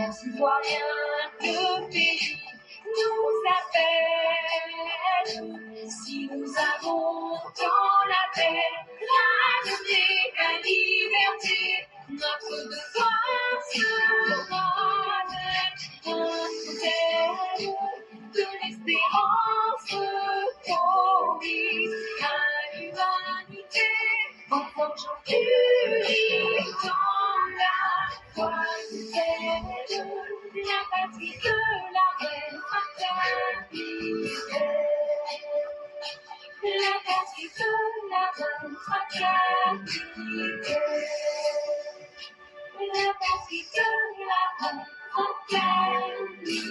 Les citoyens de pays nous appellent. Si nous avons dans la paix, la liberté, la liberté, notre devoir sera d'être un modèle de l'espérance promise à l'humanité, en forgeant unis dans la foi nouvelle, la patrie de la reine fraternité. La patrie de la reine fraternité. La patrie de la reine fraternité.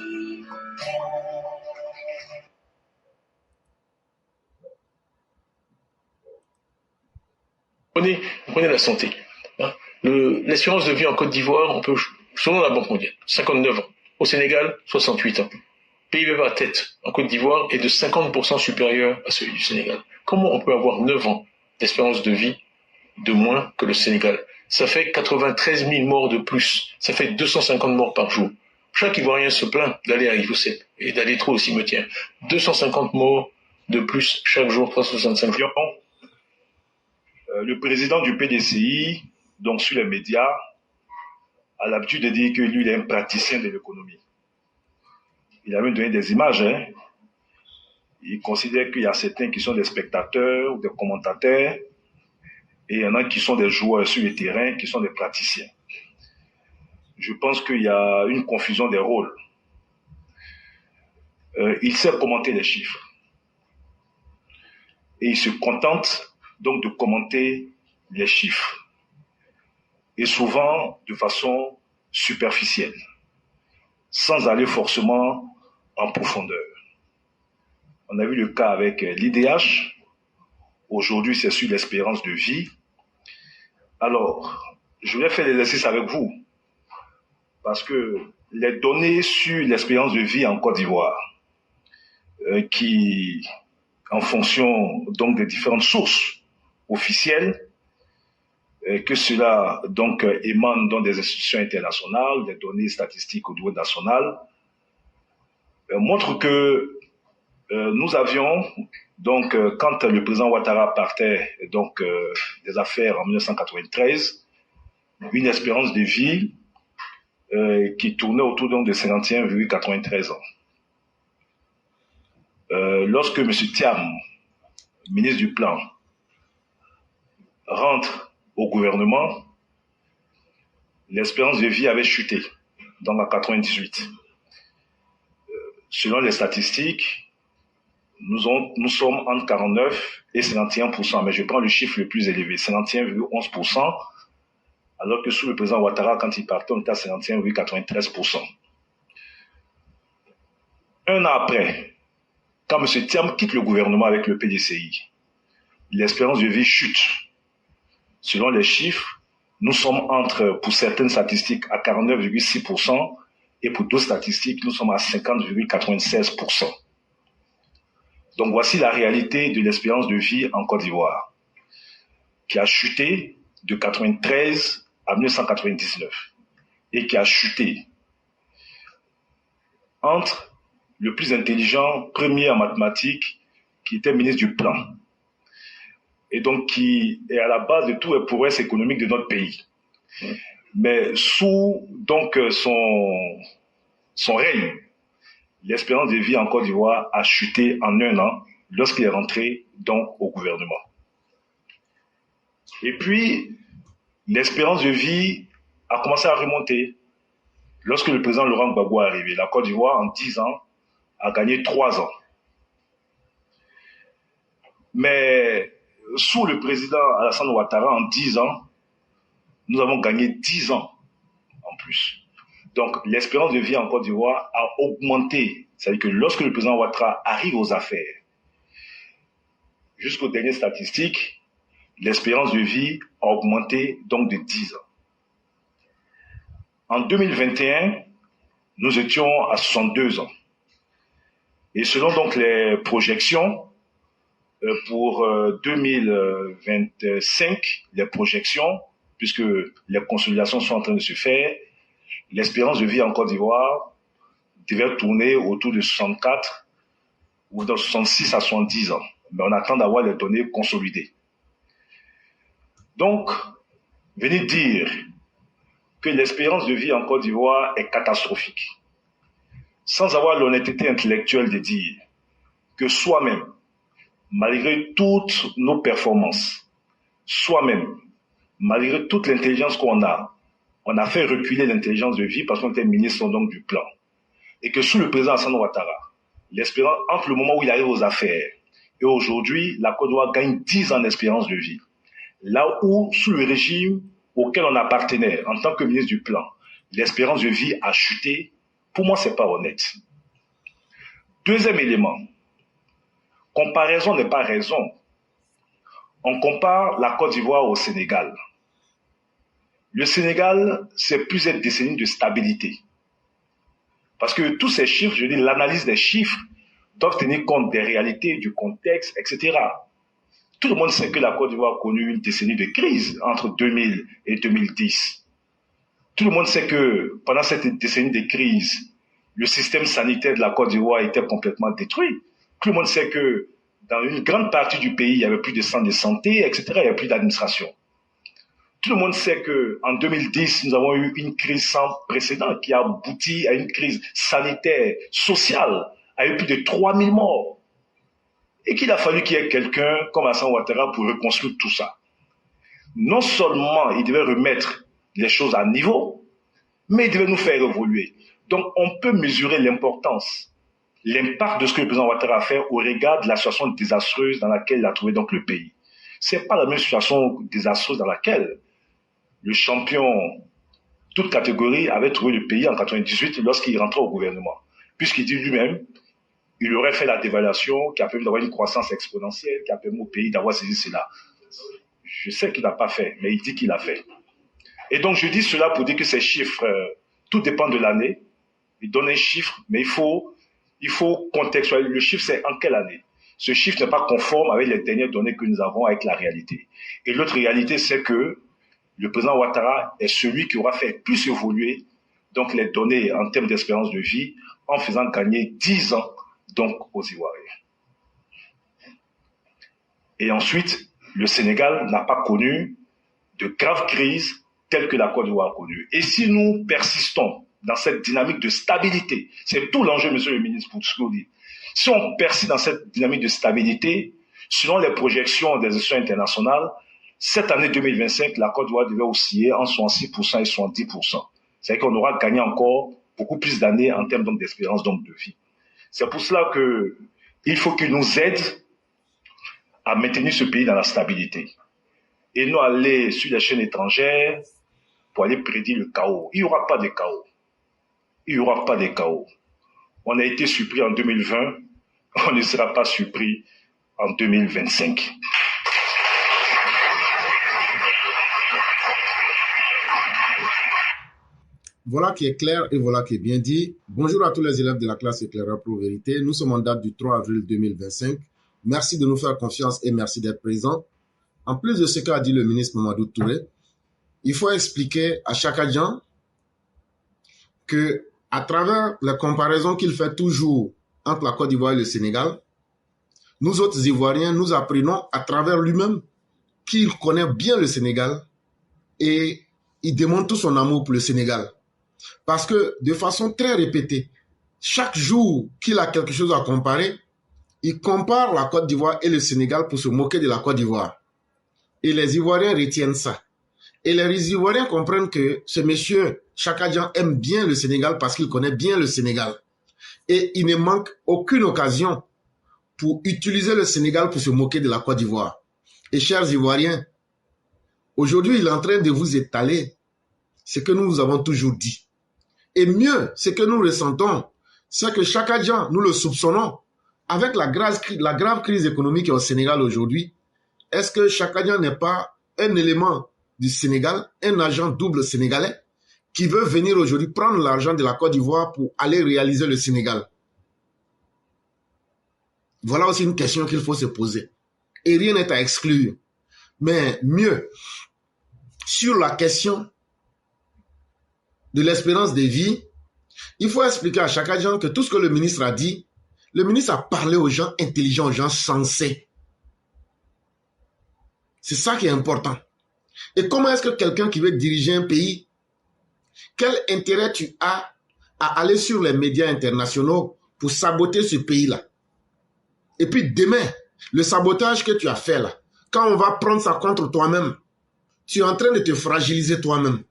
Prenez la santé. L'espérance de vie en Côte d'Ivoire, on peut, selon la Banque mondiale, 59 ans. Au Sénégal, 68 ans. PIB par tête en Côte d'Ivoire est de 50% supérieur à celui du Sénégal. Comment on peut avoir 9 ans d'espérance de vie de moins que le Sénégal? Ça fait 93 000 morts de plus. Ça fait 250 morts par jour. Chaque Ivoirien se plaint d'aller à Ivocet et d'aller trop au cimetière. 250 morts de plus chaque jour, 365 jours. Le président du PDCI, donc sur les médias, a l'habitude de dire que lui, il est un praticien de l'économie. Il a même donné des images. Il considère qu'il y a certains qui sont des spectateurs ou des commentateurs, et il y en a qui sont des joueurs sur le terrain, qui sont des praticiens. Je pense qu'il y a une confusion des rôles. Il sait commenter les chiffres. Et il se contente donc de commenter les chiffres. Et souvent de façon superficielle, sans aller forcément en profondeur. On a vu le cas avec l'IDH. Aujourd'hui, c'est sur l'espérance de vie. Alors, je voulais faire l'exercice avec vous, parce que les données sur l'espérance de vie en Côte d'Ivoire, qui, en fonction donc des différentes sources officielles, que cela donc émane dans des institutions internationales, des données statistiques au niveau national, montrent que nous avions donc quand le président Ouattara partait donc des affaires en 1993, une espérance de vie qui tournait autour donc de 51,93 ans. Lorsque M. Thiam, ministre du Plan, rentre au gouvernement, l'espérance de vie avait chuté, donc à 98. Selon les statistiques, nous sommes entre 49 et 51%, mais je prends le chiffre le plus élevé, 51,11%, alors que sous le président Ouattara, quand il partait, on était à 51,93%. Un an après, quand M. Thiam quitte le gouvernement avec le PDCI, l'espérance de vie chute. Selon les chiffres, nous sommes pour certaines statistiques, à 49,6% et pour d'autres statistiques, nous sommes à 50,96%. Donc voici la réalité de l'espérance de vie en Côte d'Ivoire, qui a chuté de 93 à 1999 et qui a chuté entre le plus intelligent, premier en mathématiques, qui était ministre du Plan, et donc qui est à la base de tous les prouesses économiques de notre pays. Mais sous donc son règne, l'espérance de vie en Côte d'Ivoire a chuté en un an lorsqu'il est rentré donc au gouvernement. Et puis, l'espérance de vie a commencé à remonter. Lorsque le président Laurent Gbagbo est arrivé, la Côte d'Ivoire, en 10 ans, a gagné 3 ans. Mais sous le président Alassane Ouattara, en 10 ans, nous avons gagné 10 ans en plus. Donc, l'espérance de vie en Côte d'Ivoire a augmenté. C'est-à-dire que lorsque le président Ouattara arrive aux affaires, jusqu'aux dernières statistiques, l'espérance de vie a augmenté donc de 10 ans. En 2021, nous étions à 62 ans. Et selon donc les projections, pour 2025, les projections, puisque les consolidations sont en train de se faire, l'espérance de vie en Côte d'Ivoire devait tourner autour de 64 ou de 66 à 70 ans. Mais on attend d'avoir les données consolidées. Donc, venir dire que l'espérance de vie en Côte d'Ivoire est catastrophique, sans avoir l'honnêteté intellectuelle de dire que soi-même, malgré toutes nos performances, soi-même, malgré toute l'intelligence qu'on a, on a fait reculer l'intelligence de vie parce qu'on était ministre donc du plan. Et que sous le président Alassane Ouattara, l'espérance, entre le moment où il arrive aux affaires et aujourd'hui, la Côte d'Ivoire gagne 10 ans d'espérance de vie. Là où, sous le régime auquel on appartenait en tant que ministre du plan, l'espérance de vie a chuté, pour moi, c'est pas honnête. Deuxième élément, comparaison n'est pas raison. On compare la Côte d'Ivoire au Sénégal. Le Sénégal, c'est plusieurs décennies de stabilité. Parce que tous ces chiffres, je dis, l'analyse des chiffres doivent tenir compte des réalités, du contexte, etc. Tout le monde sait que la Côte d'Ivoire a connu une décennie de crise entre 2000 et 2010. Tout le monde sait que pendant cette décennie de crise, le système sanitaire de la Côte d'Ivoire était complètement détruit. Tout le monde sait que dans une grande partie du pays, il n'y avait plus de centres de santé, etc. Il n'y avait plus d'administration. Tout le monde sait qu'en 2010, nous avons eu une crise sans précédent qui a abouti à une crise sanitaire, sociale, avec plus de 3000 morts. Et qu'il a fallu qu'il y ait quelqu'un comme Alassane Ouattara pour reconstruire tout ça. Non seulement il devait remettre les choses à niveau, mais il devait nous faire évoluer. Donc on peut mesurer l'importance, l'impact de ce que le président Ouattara a fait au regard de la situation désastreuse dans laquelle il a trouvé donc le pays. C'est pas la même situation désastreuse dans laquelle le champion, toute catégorie, avait trouvé le pays en 1998 lorsqu'il rentrait au gouvernement. Puisqu'il dit lui-même, il aurait fait la dévaluation qui a permis d'avoir une croissance exponentielle, qui a permis au pays d'avoir saisi cela. Je sais qu'il n'a pas fait, mais il dit qu'il a fait. Et donc je dis cela pour dire que ces chiffres, tout dépend de l'année. Il donne un chiffre, mais il faut contextualiser. Le chiffre, c'est en quelle année? Ce chiffre n'est pas conforme avec les dernières données que nous avons avec la réalité. Et l'autre réalité, c'est que le président Ouattara est celui qui aura fait plus évoluer donc les données en termes d'espérance de vie en faisant gagner 10 ans donc aux Ivoiriens. Et ensuite, le Sénégal n'a pas connu de graves crises telles que la Côte d'Ivoire a connu. Et si nous persistons dans cette dynamique de stabilité, c'est tout l'enjeu, monsieur le ministre, pour tout ce que vous dites. Si on persiste dans cette dynamique de stabilité, selon les projections des institutions internationales, cette année 2025, la Côte d'Ivoire devait osciller entre 66% et 70%. C'est-à-dire qu'on aura gagné encore beaucoup plus d'années en termes d'espérance de vie. C'est pour cela qu'il faut qu'ils nous aident à maintenir ce pays dans la stabilité. Et non aller sur les chaînes étrangères pour aller prédire le chaos. Il n'y aura pas de chaos. Il n'y aura pas de chaos. On a été surpris en 2020, on ne sera pas surpris en 2025. Voilà qui est clair et voilà qui est bien dit. Bonjour à tous les élèves de la classe éclaireur Pro Vérité. Nous sommes en date du 3 avril 2025. Merci de nous faire confiance et merci d'être présents. En plus de ce qu'a dit le ministre Mamadou Touré, il faut expliquer à chaque agent que à travers la comparaison qu'il fait toujours entre la Côte d'Ivoire et le Sénégal, nous autres Ivoiriens, nous apprenons à travers lui-même qu'il connaît bien le Sénégal et il démontre tout son amour pour le Sénégal. Parce que de façon très répétée, chaque jour qu'il a quelque chose à comparer, il compare la Côte d'Ivoire et le Sénégal pour se moquer de la Côte d'Ivoire. Et les Ivoiriens retiennent ça. Et les Ivoiriens comprennent que ce monsieur, Chaka Dian, aime bien le Sénégal parce qu'il connaît bien le Sénégal. Et il ne manque aucune occasion pour utiliser le Sénégal pour se moquer de la Côte d'Ivoire. Et chers Ivoiriens, aujourd'hui, il est en train de vous étaler ce que nous vous avons toujours dit. Et mieux, ce que nous ressentons, c'est que Chaka Dian, nous le soupçonnons, avec la grave crise économique au Sénégal aujourd'hui, est-ce que Chaka Dian n'est pas un élément du Sénégal, un agent double sénégalais, qui veut venir aujourd'hui prendre l'argent de la Côte d'Ivoire pour aller réaliser le Sénégal? Voilà aussi une question qu'il faut se poser. Et rien n'est à exclure. Mais mieux, sur la question de l'espérance de vie, il faut expliquer à chaque agent que tout ce que le ministre a dit, le ministre a parlé aux gens intelligents, aux gens sensés. C'est ça qui est important. Et comment est-ce que quelqu'un qui veut diriger un pays, quel intérêt tu as à aller sur les médias internationaux pour saboter ce pays-là? Et puis demain, le sabotage que tu as fait là, quand on va prendre ça contre toi-même, tu es en train de te fragiliser toi-même.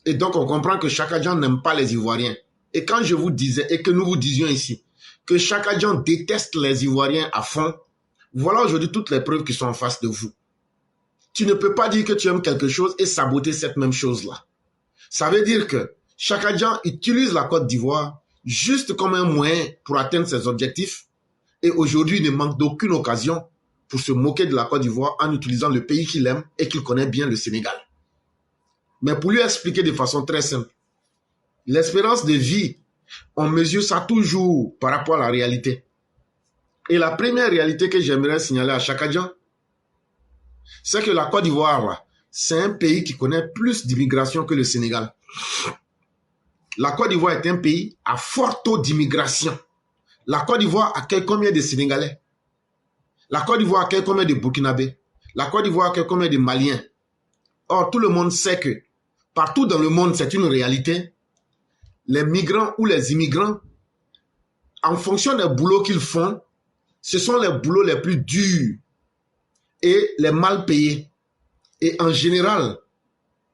Et donc on comprend que chaque agent n'aime pas les Ivoiriens. Et quand je vous disais, et que nous vous disions ici, que chaque agent déteste les Ivoiriens à fond, voilà aujourd'hui toutes les preuves qui sont en face de vous. Tu ne peux pas dire que tu aimes quelque chose et saboter cette même chose-là. Ça veut dire que chaque agent utilise la Côte d'Ivoire juste comme un moyen pour atteindre ses objectifs. Et aujourd'hui, il ne manque d'aucune occasion pour se moquer de la Côte d'Ivoire en utilisant le pays qu'il aime et qu'il connaît bien, le Sénégal. Mais pour lui expliquer de façon très simple, l'espérance de vie, on mesure ça toujours par rapport à la réalité. Et la première réalité que j'aimerais signaler à chaque agent, c'est que la Côte d'Ivoire, c'est un pays qui connaît plus d'immigration que le Sénégal. La Côte d'Ivoire est un pays à fort taux d'immigration. La Côte d'Ivoire accueille combien de Sénégalais? La Côte d'Ivoire accueille combien de Burkinabés? La Côte d'Ivoire accueille combien de Maliens? Or, tout le monde sait que partout dans le monde, c'est une réalité. Les migrants ou les immigrants, en fonction des boulots qu'ils font, ce sont les boulots les plus durs et les mal payés. Et en général,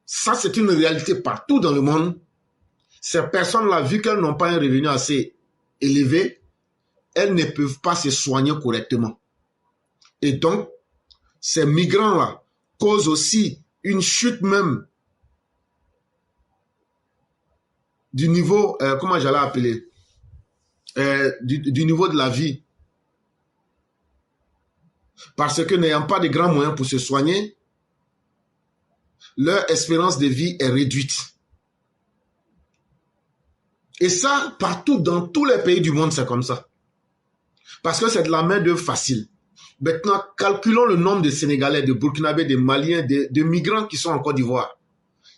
ça c'est une réalité partout dans le monde. Ces personnes-là, vu qu'elles n'ont pas un revenu assez élevé, elles ne peuvent pas se soigner correctement. Et donc, ces migrants-là causent aussi une chute même du niveau, comment j'allais appeler, du niveau de la vie. Parce que n'ayant pas de grands moyens pour se soigner, leur espérance de vie est réduite. Et ça, partout, dans tous les pays du monde, c'est comme ça. Parce que c'est de la main-d'œuvre facile. Maintenant, calculons le nombre de Sénégalais, de Burkinabés, de Maliens, de migrants qui sont en Côte d'Ivoire.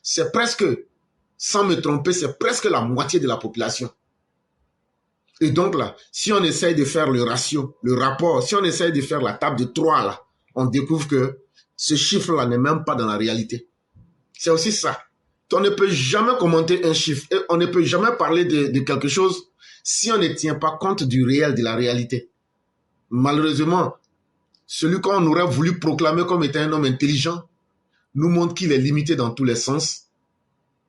C'est presque, sans me tromper, c'est presque la moitié de la population. Et donc là, si on essaye de faire le ratio, le rapport, si on essaye de faire la table de 3 là, on découvre que ce chiffre-là n'est même pas dans la réalité. C'est aussi ça. On ne peut jamais commenter un chiffre et on ne peut jamais parler de quelque chose si on ne tient pas compte du réel, de la réalité. Malheureusement, celui qu'on aurait voulu proclamer comme étant un homme intelligent nous montre qu'il est limité dans tous les sens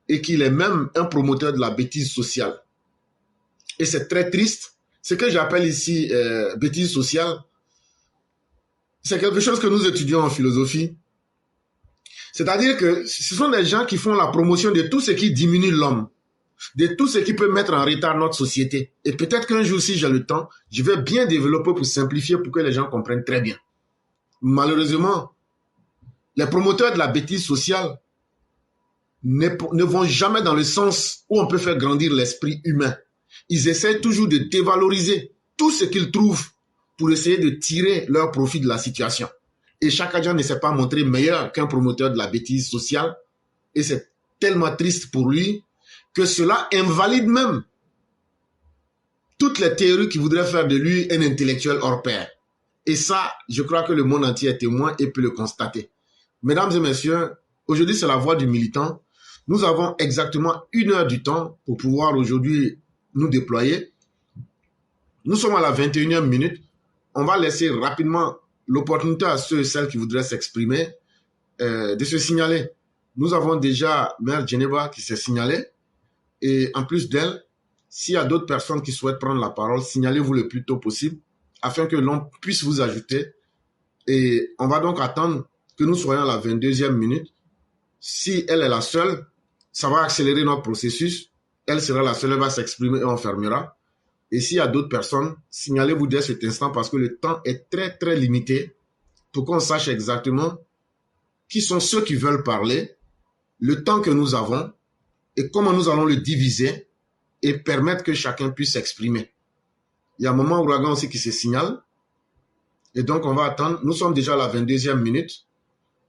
et qu'il est même un promoteur de la bêtise sociale. Et c'est très triste. Ce que j'appelle ici bêtise sociale, c'est quelque chose que nous étudions en philosophie. C'est-à-dire que ce sont des gens qui font la promotion de tout ce qui diminue l'homme, de tout ce qui peut mettre en retard notre société. Et peut-être qu'un jour, si j'ai le temps, je vais bien développer pour simplifier, pour que les gens comprennent très bien. Malheureusement, les promoteurs de la bêtise sociale ne vont jamais dans le sens où on peut faire grandir l'esprit humain. Ils essaient toujours de dévaloriser tout ce qu'ils trouvent pour essayer de tirer leur profit de la situation. Et chaque agent ne s'est pas montré meilleur qu'un promoteur de la bêtise sociale. Et c'est tellement triste pour lui que cela invalide même toutes les théories qui voudraient faire de lui un intellectuel hors pair. Et ça, je crois que le monde entier est témoin et peut le constater. Mesdames et messieurs, aujourd'hui c'est la voix du militant. Nous avons exactement 1 heure du temps pour pouvoir aujourd'hui nous déployer. Nous sommes à la 21e minute. On va laisser rapidement l'opportunité à ceux et celles qui voudraient s'exprimer de se signaler. Nous avons déjà Mère Geneva qui s'est signalée. Et en plus d'elle, s'il y a d'autres personnes qui souhaitent prendre la parole, signalez-vous le plus tôt possible afin que l'on puisse vous ajouter. Et on va donc attendre que nous soyons à la 22e minute. Si elle est la seule, ça va accélérer notre processus. Elle sera la seule, elle va s'exprimer et on fermera. Et s'il y a d'autres personnes, signalez-vous dès cet instant parce que le temps est très très limité pour qu'on sache exactement qui sont ceux qui veulent parler, le temps que nous avons et comment nous allons le diviser et permettre que chacun puisse s'exprimer. Il y a un moment ouragan aussi qui se signale et donc on va attendre. Nous sommes déjà à la 22e minute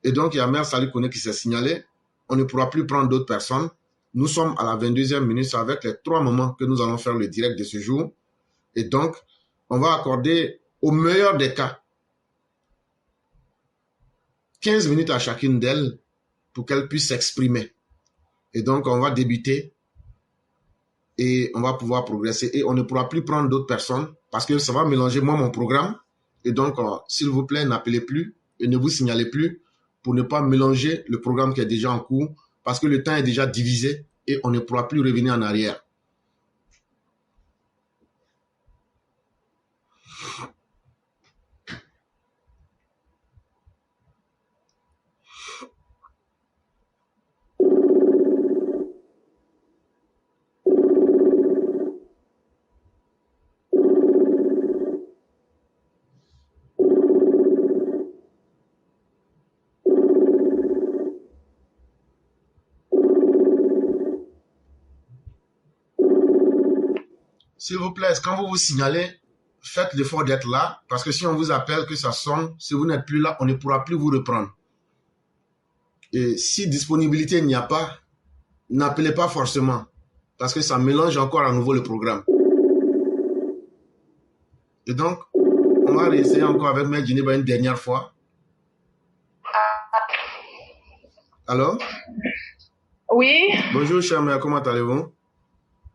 et donc il y a Mère Salut Koné qui s'est signalé. On ne pourra plus prendre d'autres personnes Nous sommes à la 22e minute, c'est avec les 3 moments que nous allons faire le direct de ce jour. Et donc, on va accorder, au meilleur des cas, 15 minutes à chacune d'elles pour qu'elles puissent s'exprimer. Et donc, on va débuter et on va pouvoir progresser. Et on ne pourra plus prendre d'autres personnes parce que ça va mélanger moi mon programme. Et donc, s'il vous plaît, n'appelez plus et ne vous signalez plus pour ne pas mélanger le programme qui est déjà en cours parce que le temps est déjà divisé et on ne pourra plus revenir en arrière. S'il vous plaît, quand vous vous signalez, faites l'effort d'être là, parce que si on vous appelle, que ça sonne, si vous n'êtes plus là, on ne pourra plus vous reprendre. Et si disponibilité il n'y a pas, n'appelez pas forcément, parce que ça mélange encore à nouveau le programme. Et donc, on va réessayer encore avec Maître Djineba une dernière fois. Alors? Oui. Bonjour, cher mère, comment allez-vous?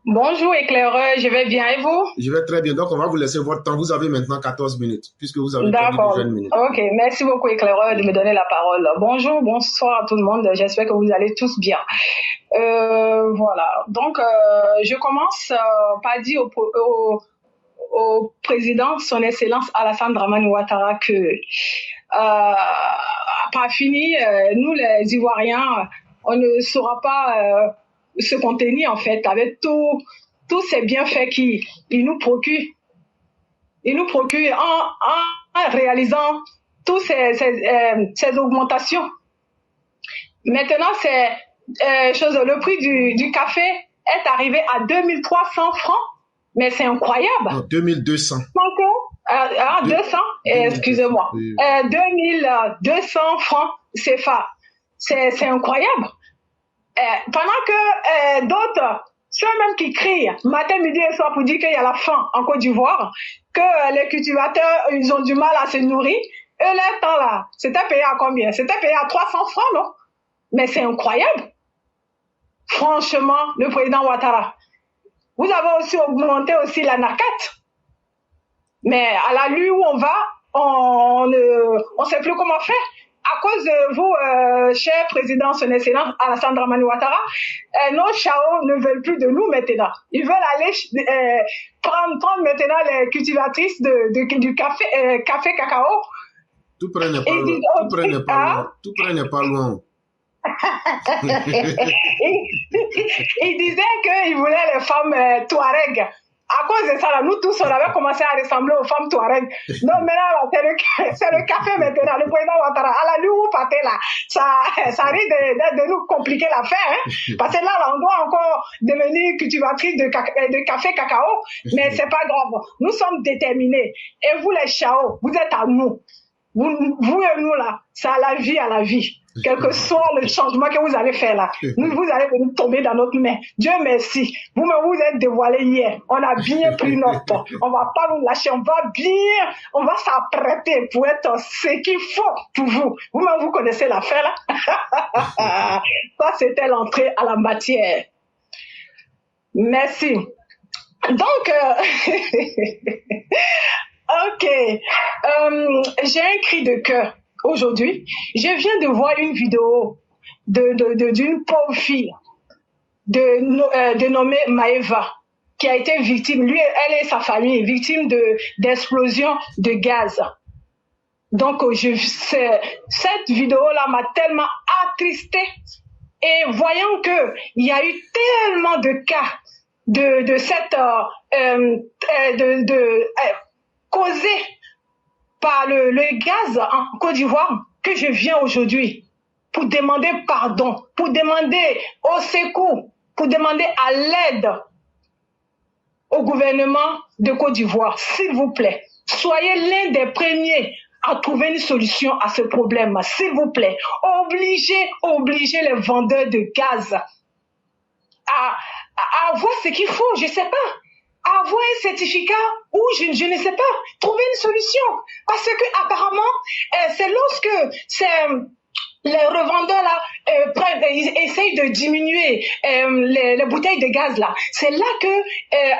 Bonjour, éclaireur, je vais bien et vous? Je vais très bien, donc on va vous laisser votre temps. Vous avez maintenant 14 minutes, puisque vous avez D'accord. déjà une minute. Ok, merci beaucoup, éclaireur, de me donner la parole. Bonjour, bonsoir à tout le monde, j'espère que vous allez tous bien. Voilà, donc je commence par dire au président, son excellence Alassane Dramane Ouattara, que pas fini, nous les Ivoiriens, on ne saura pas se contenir en fait avec tous ces bienfaits qu'il nous procure. Il nous procure en réalisant toutes ces augmentations. Maintenant, le prix du café est arrivé à 2300 francs, mais c'est incroyable. Non, 2200. 200, excusez-moi. 2200 francs CFA. C'est incroyable. Pendant que d'autres, ceux-mêmes qui crient matin, midi et soir pour dire qu'il y a la faim en Côte d'Ivoire, que les cultivateurs, ils ont du mal à se nourrir, eux, leur temps là, c'était payé à combien? C'était payé à 300 francs, non? Mais c'est incroyable. Franchement, le président Ouattara. Vous avez aussi augmenté aussi la narquette. Mais à la lui où on va, on ne sait plus comment faire. À cause de vous, cher président, son excellence Alassane Dramane Ouattara, nos chaos ne veulent plus de nous maintenant. Ils veulent aller prendre maintenant les cultivatrices du café cacao. Tout près n'est pas loin. Tout près n'est pas loin. Tout près n'est pas loin. Il disait qu'il voulait les femmes touareg. À cause de ça, là, nous tous, on avait commencé à ressembler aux femmes touareg. Donc maintenant, c'est le café maintenant, le président Ouattara. À la lui, vous partez là, ça risque de nous compliquer l'affaire. Hein? Parce que là, on doit encore devenir cultivatrice de café cacao. Mais c'est pas grave. Nous sommes déterminés. Et vous, les chaos, vous êtes à nous. Vous et nous, là, c'est à la vie. Quel que soit le changement que vous allez faire là, vous allez venir tomber dans notre main. Dieu merci. Vous-même, vous êtes dévoilé hier. On a bien pris notre temps. On va pas vous lâcher. On va s'apprêter pour être ce qu'il faut pour vous. Vous-même, vous connaissez l'affaire là. Ça, c'était l'entrée à la matière. Merci. Donc, ok. J'ai un cri de cœur. Aujourd'hui, je viens de voir une vidéo d'une pauvre fille dénommée Maëva, qui a été victime, elle et sa famille, victime d'explosion de gaz. Donc, cette vidéo-là m'a tellement attristée. Et voyant que il y a eu tellement de cas causés par le gaz en Côte d'Ivoire, que je viens aujourd'hui pour demander pardon, pour demander au secours, pour demander à l'aide au gouvernement de Côte d'Ivoire. S'il vous plaît, soyez l'un des premiers à trouver une solution à ce problème. S'il vous plaît, obligez les vendeurs de gaz à avoir ce qu'il faut, je ne sais pas. Avoir un certificat ou je ne sais pas. Trouver une solution. Parce que apparemment, c'est lorsque les revendeurs là ils essayent de diminuer les bouteilles de gaz là. C'est là que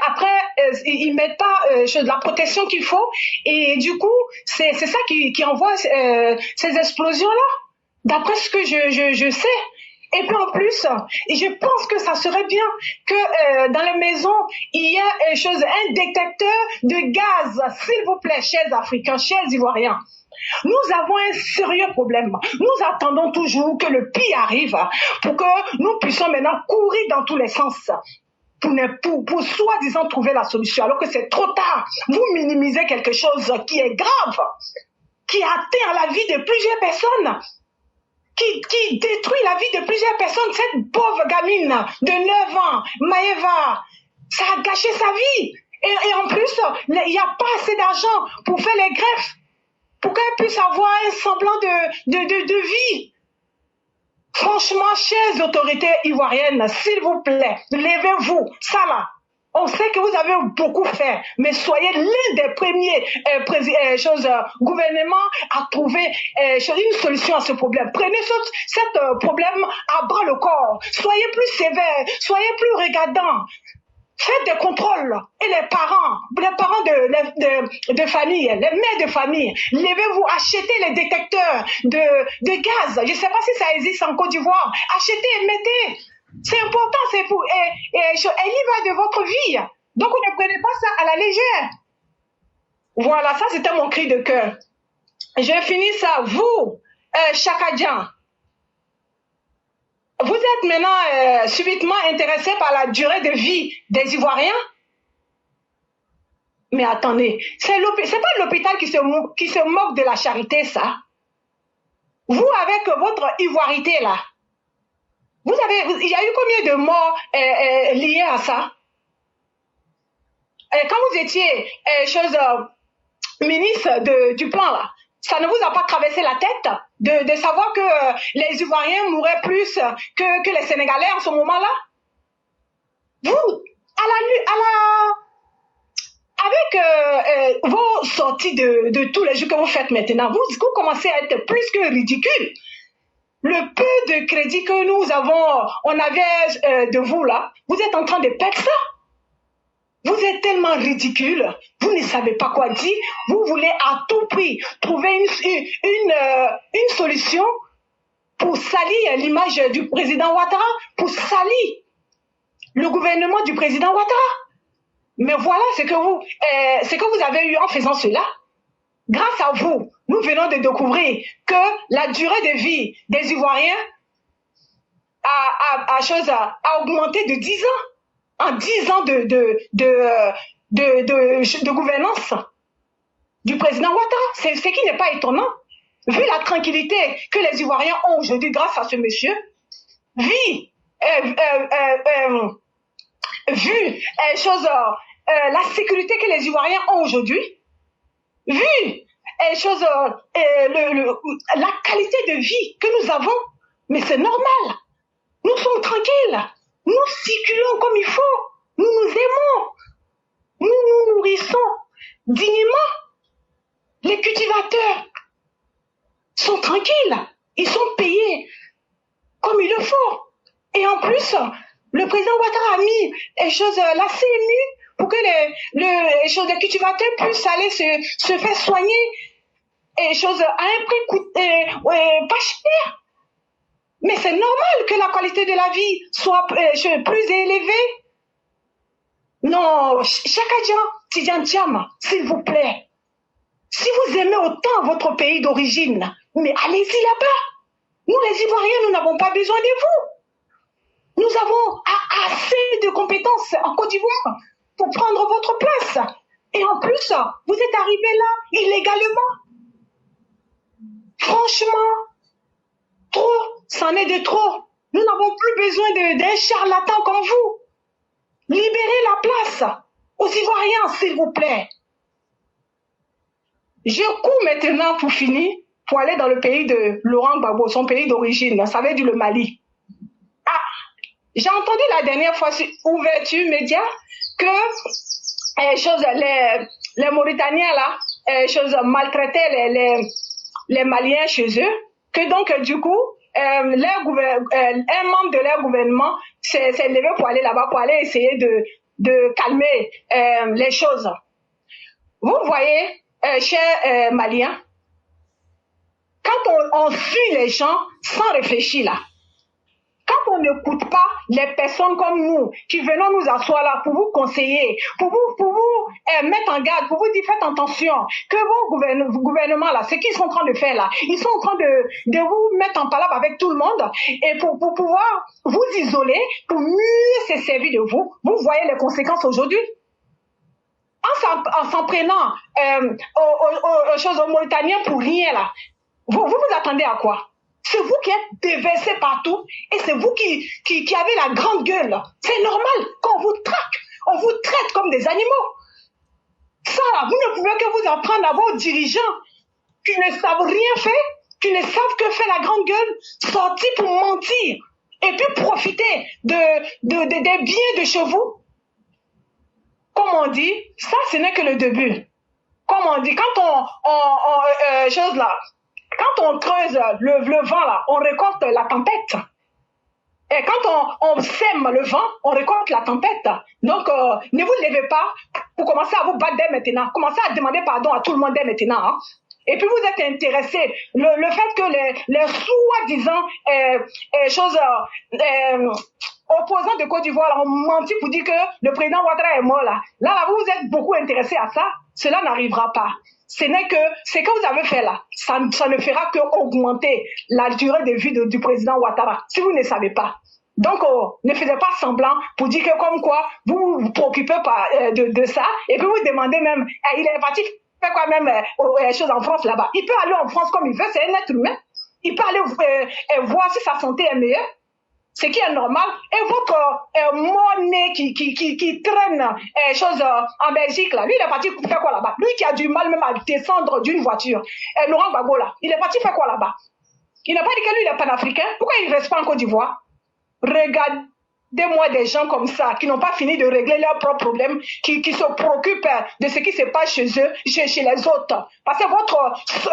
après ils mettent pas la protection qu'il faut et du coup c'est ça qui envoie ces explosions là. D'après ce que je sais. Et puis en plus, je pense que ça serait bien que dans les maisons, il y ait un détecteur de gaz, s'il vous plaît, chers Africains, chers Ivoiriens. Nous avons un sérieux problème. Nous attendons toujours que le pire arrive pour que nous puissions maintenant courir dans tous les sens pour soi-disant trouver la solution, alors que c'est trop tard. Vous minimisez quelque chose qui est grave, qui atteint la vie de plusieurs personnes. Qui détruit la vie de plusieurs personnes. Cette pauvre gamine de 9 ans, Maëva, ça a gâché sa vie. Et en plus, il n'y a pas assez d'argent pour faire les greffes, pour qu'elle puisse avoir un semblant de vie. Franchement, chères autorités ivoiriennes, s'il vous plaît, levez-vous. Ça là, on sait que vous avez beaucoup fait, mais soyez l'un des premiers gouvernements à trouver une solution à ce problème. Prenez ce problème à bras le corps. Soyez plus sévères, soyez plus regardants. Faites des contrôles. Et les parents de famille, les mères de famille, levez-vous, achetez les détecteurs de gaz. Je ne sais pas si ça existe en Côte d'Ivoire. Achetez et mettez. C'est important, c'est pour elle y va de votre vie. Donc ne prenez pas ça à la légère. Voilà, ça c'était mon cri de cœur. Je finis ça. Vous, Chakadjan, vous êtes maintenant subitement intéressé par la durée de vie des Ivoiriens? Mais attendez, c'est pas l'hôpital qui se moque de la charité, ça. Vous, avec votre ivoirité là, il y a eu combien de morts liées à ça? Quand vous étiez ministre du plan là, ça ne vous a pas traversé la tête de savoir que les Ivoiriens mouraient plus que les Sénégalais en ce moment-là? Vous, avec vos sorties de tous les jours que vous faites maintenant, vous commencez à être plus que ridicule. Le peu de crédit que on avait de vous là, vous êtes en train de perdre ça. Vous êtes tellement ridicule, vous ne savez pas quoi dire, vous voulez à tout prix trouver une solution pour salir l'image du président Ouattara, pour salir le gouvernement du président Ouattara. Mais voilà ce que vous avez eu en faisant cela. Grâce à vous, nous venons de découvrir que la durée de vie des Ivoiriens a augmenté de 10 ans. En 10 ans de gouvernance du président Ouattara. C'est ce qui n'est pas étonnant. Vu la tranquillité que les Ivoiriens ont aujourd'hui grâce à ce monsieur, vu la sécurité que les Ivoiriens ont aujourd'hui, vu la qualité de vie que nous avons, mais c'est normal. Nous sommes tranquilles. Nous circulons comme il faut. Nous nous aimons. Nous nous nourrissons dignement. Les cultivateurs sont tranquilles. Ils sont payés comme il le faut. Et en plus, le président Ouattara a mis la CMU pour que les cultivateurs puissent aller se faire soigner à un prix pas cher. Mais c'est normal que la qualité de la vie soit plus élevée. Non, Chakadjan, Tidjan Thiam, s'il vous plaît. Si vous aimez autant votre pays d'origine, mais allez-y là-bas. Nous, les Ivoiriens, nous n'avons pas besoin de vous. Nous avons assez de compétences en Côte d'Ivoire pour prendre votre place. Et en plus, vous êtes arrivés là illégalement. Franchement, trop, c'en est de trop. Nous n'avons plus besoin d'un charlatan comme vous. Libérez la place aux Ivoiriens, s'il vous plaît. Je cours maintenant pour finir, pour aller dans le pays de Laurent Gbagbo, son pays d'origine, ça veut dire le Mali. J'ai entendu la dernière fois sur Ouverture Média que les Mauritaniens là, maltraitaient les Maliens chez eux, que donc du coup, un membre de leur gouvernement s'est levé pour aller là-bas, pour aller essayer de calmer les choses. Vous voyez, chers Maliens, quand on suit les gens sans réfléchir là, quand on n'écoute pas les personnes comme nous, qui venons nous asseoir là pour vous conseiller, pour vous mettre en garde, pour vous dire faites attention, que vos gouvernements là, ce qu'ils sont en train de faire là, ils sont en train de vous mettre en palabre avec tout le monde et pour pouvoir vous isoler, pour mieux se servir de vous. Vous voyez les conséquences aujourd'hui. En s'en prenant aux choses aux Mauritaniens pour rien là, vous attendez à quoi? C'est vous qui êtes déversés partout et c'est vous qui avez la grande gueule. C'est normal qu'on vous traque, on vous traite comme des animaux. Ça, vous ne pouvez que vous apprendre à vos dirigeants qui ne savent rien faire, qui ne savent que faire la grande gueule, sortir pour mentir et puis profiter des biens de chez vous. Comme on dit, ça ce n'est que le début. Comme on dit, quand quand on creuse le vent là, on récolte la tempête. Et quand on sème le vent, on récolte la tempête. Donc, ne vous levez pas pour commencer à vous battre dès maintenant. Commencez à demander pardon à tout le monde dès maintenant. Hein. Et puis vous êtes intéressés. Le fait que les soi-disant opposants de Côte d'Ivoire ont menti pour dire que le président Ouattara est mort là. Là, vous êtes beaucoup intéressés à ça. Cela n'arrivera pas. Ce que vous avez fait là, ça ne fera qu'augmenter la durée de vie du président Ouattara, si vous ne savez pas. Donc, ne faites pas semblant pour dire que comme quoi, vous vous préoccupez pas de ça, et puis vous demandez même, il est parti faire quoi même choses en France là-bas. Il peut aller en France comme il veut, c'est un être humain. Il peut aller voir si sa santé est meilleure. Ce qui est normal, et votre monnaie qui traîne choses en Belgique, là, lui, il est parti faire quoi là-bas? Lui qui a du mal même à descendre d'une voiture, Laurent Gbagbo, là, il est parti faire quoi là-bas? Il n'a pas dit que lui, il est panafricain. Pourquoi il ne reste pas en Côte d'Ivoire? Regardez-moi des gens comme ça, qui n'ont pas fini de régler leurs propres problèmes, qui se préoccupent de ce qui se passe chez eux, chez les autres. Parce que votre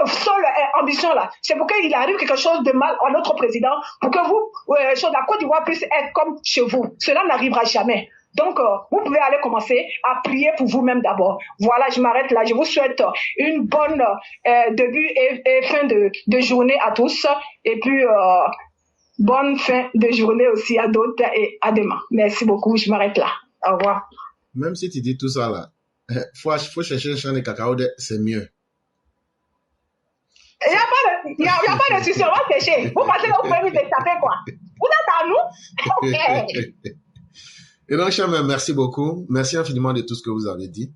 seule ambition là, c'est pour qu'il arrive quelque chose de mal à notre président, pour que la Côte d'Ivoire puisse être comme chez vous. Cela n'arrivera jamais. Donc, vous pouvez aller commencer à prier pour vous-même d'abord. Voilà, je m'arrête là. Je vous souhaite une bonne début et fin de journée à tous. Et puis, bonne fin de journée aussi à d'autres et à demain. Merci beaucoup, je m'arrête là. Au revoir. Même si tu dis tout ça là, faut chercher un champ de cacao, c'est mieux. Il n'y a pas de souci, on va chercher. Vous pensez que vous pouvez nous échapper quoi? Vous êtes à nous? Ok. Et donc, cher, merci beaucoup. Merci infiniment de tout ce que vous avez dit.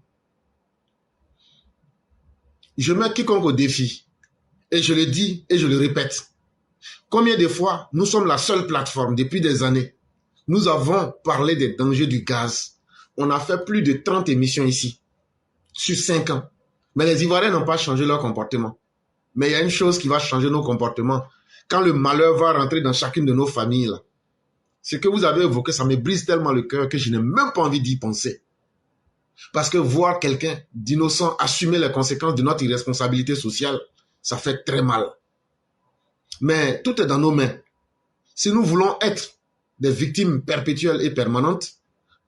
Je mets quiconque au défi. Et je le dis et je le répète. Combien de fois nous sommes la seule plateforme depuis des années? Nous avons parlé des dangers du gaz. On a fait plus de 30 émissions ici, sur 5 ans. Mais les Ivoiriens n'ont pas changé leur comportement. Mais il y a une chose qui va changer nos comportements. Quand le malheur va rentrer dans chacune de nos familles, là, ce que vous avez évoqué, ça me brise tellement le cœur que je n'ai même pas envie d'y penser. Parce que voir quelqu'un d'innocent assumer les conséquences de notre irresponsabilité sociale, ça fait très mal. Mais tout est dans nos mains. Si nous voulons être des victimes perpétuelles et permanentes,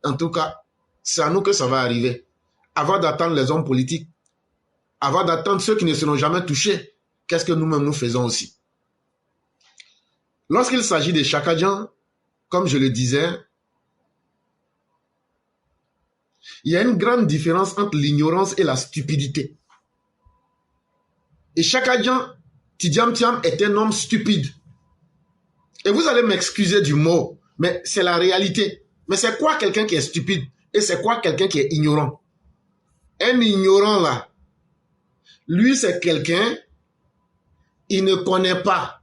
en tout cas, c'est à nous que ça va arriver. Avant d'attendre les hommes politiques, avant d'attendre ceux qui ne seront jamais touchés, qu'est-ce que nous-mêmes nous faisons aussi? Lorsqu'il s'agit des Chakadjans, comme je le disais, il y a une grande différence entre l'ignorance et la stupidité. Et Chakadjan Tidiam Thiam est un homme stupide. Et vous allez m'excuser du mot, mais c'est la réalité. Mais c'est quoi quelqu'un qui est stupide? Et c'est quoi quelqu'un qui est ignorant? Un ignorant là, lui c'est quelqu'un, il ne connaît pas.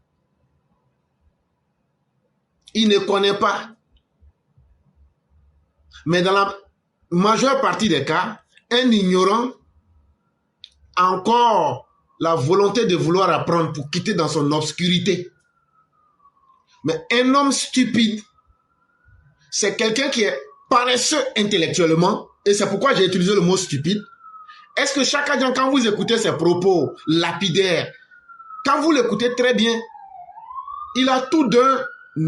Il ne connaît pas. Mais dans la majeure partie des cas, un ignorant a encore la volonté de vouloir apprendre pour quitter dans son obscurité. Mais un homme stupide, c'est quelqu'un qui est paresseux intellectuellement, et c'est pourquoi j'ai utilisé le mot stupide. Est-ce que Chaka Dian, quand vous écoutez ses propos lapidaires, quand vous l'écoutez très bien, il a tout d'un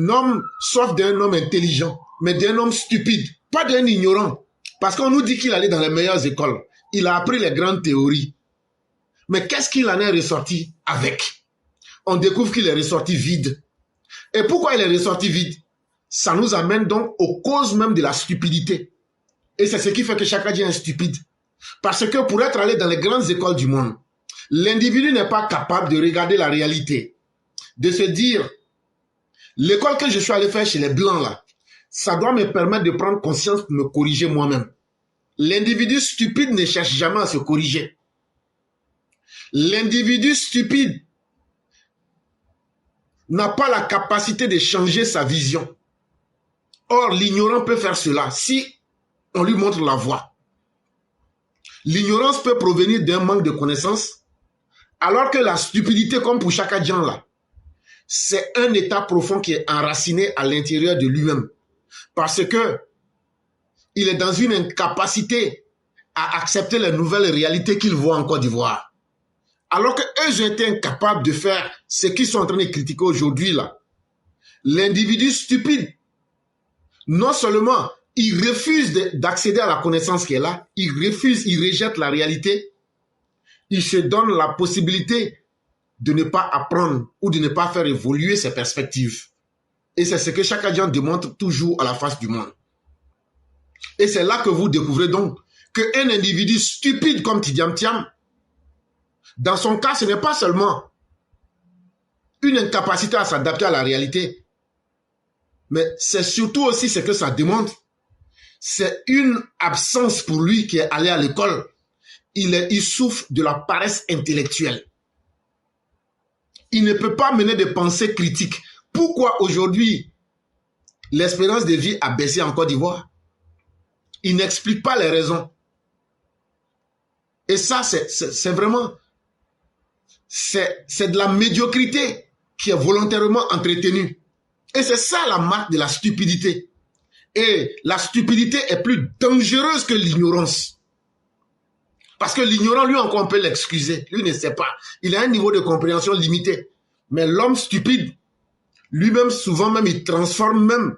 homme, sauf d'un homme intelligent, mais d'un homme stupide, pas d'un ignorant. Parce qu'on nous dit qu'il allait dans les meilleures écoles. Il a appris les grandes théories. Mais qu'est-ce qu'il en est ressorti avec? On découvre qu'il est ressorti vide. Et pourquoi il est ressorti vide? Ça nous amène donc aux causes même de la stupidité. Et c'est ce qui fait que Chaka Dian est stupide. Parce que pour être allé dans les grandes écoles du monde, l'individu n'est pas capable de regarder la réalité, de se dire, l'école que je suis allé faire chez les Blancs là, ça doit me permettre de prendre conscience, de me corriger moi-même. L'individu stupide ne cherche jamais à se corriger. L'individu stupide n'a pas la capacité de changer sa vision. Or, l'ignorant peut faire cela si on lui montre la voie. L'ignorance peut provenir d'un manque de connaissances, alors que la stupidité, comme pour Chaka Dian là, c'est un état profond qui est enraciné à l'intérieur de lui-même. Parce que il est dans une incapacité à accepter les nouvelles réalités qu'il voit en Côte d'Ivoire. Alors qu'eux ont été incapables de faire ce qu'ils sont en train de critiquer aujourd'hui là. L'individu stupide, non seulement il refuse d'accéder à la connaissance qui est là, il refuse, il rejette la réalité, il se donne la possibilité de ne pas apprendre ou de ne pas faire évoluer ses perspectives. Et c'est ce que Chaka Dian démontre toujours à la face du monde. Et c'est là que vous découvrez donc qu'un individu stupide comme Tidiane Thiam, dans son cas, ce n'est pas seulement une incapacité à s'adapter à la réalité, mais c'est surtout aussi ce que ça démontre. C'est une absence pour lui qui est allé à l'école. Il souffre de la paresse intellectuelle. Il ne peut pas mener des pensées critiques. Pourquoi aujourd'hui l'espérance de vie a baissé en Côte d'Ivoire? Il n'explique pas les raisons. Et ça, c'est vraiment... C'est de la médiocrité qui est volontairement entretenue. Et c'est ça la marque de la stupidité. Et la stupidité est plus dangereuse que l'ignorance. Parce que l'ignorant, lui encore, on peut l'excuser. Lui ne sait pas. Il a un niveau de compréhension limité. Mais l'homme stupide, lui-même, souvent même, il transforme même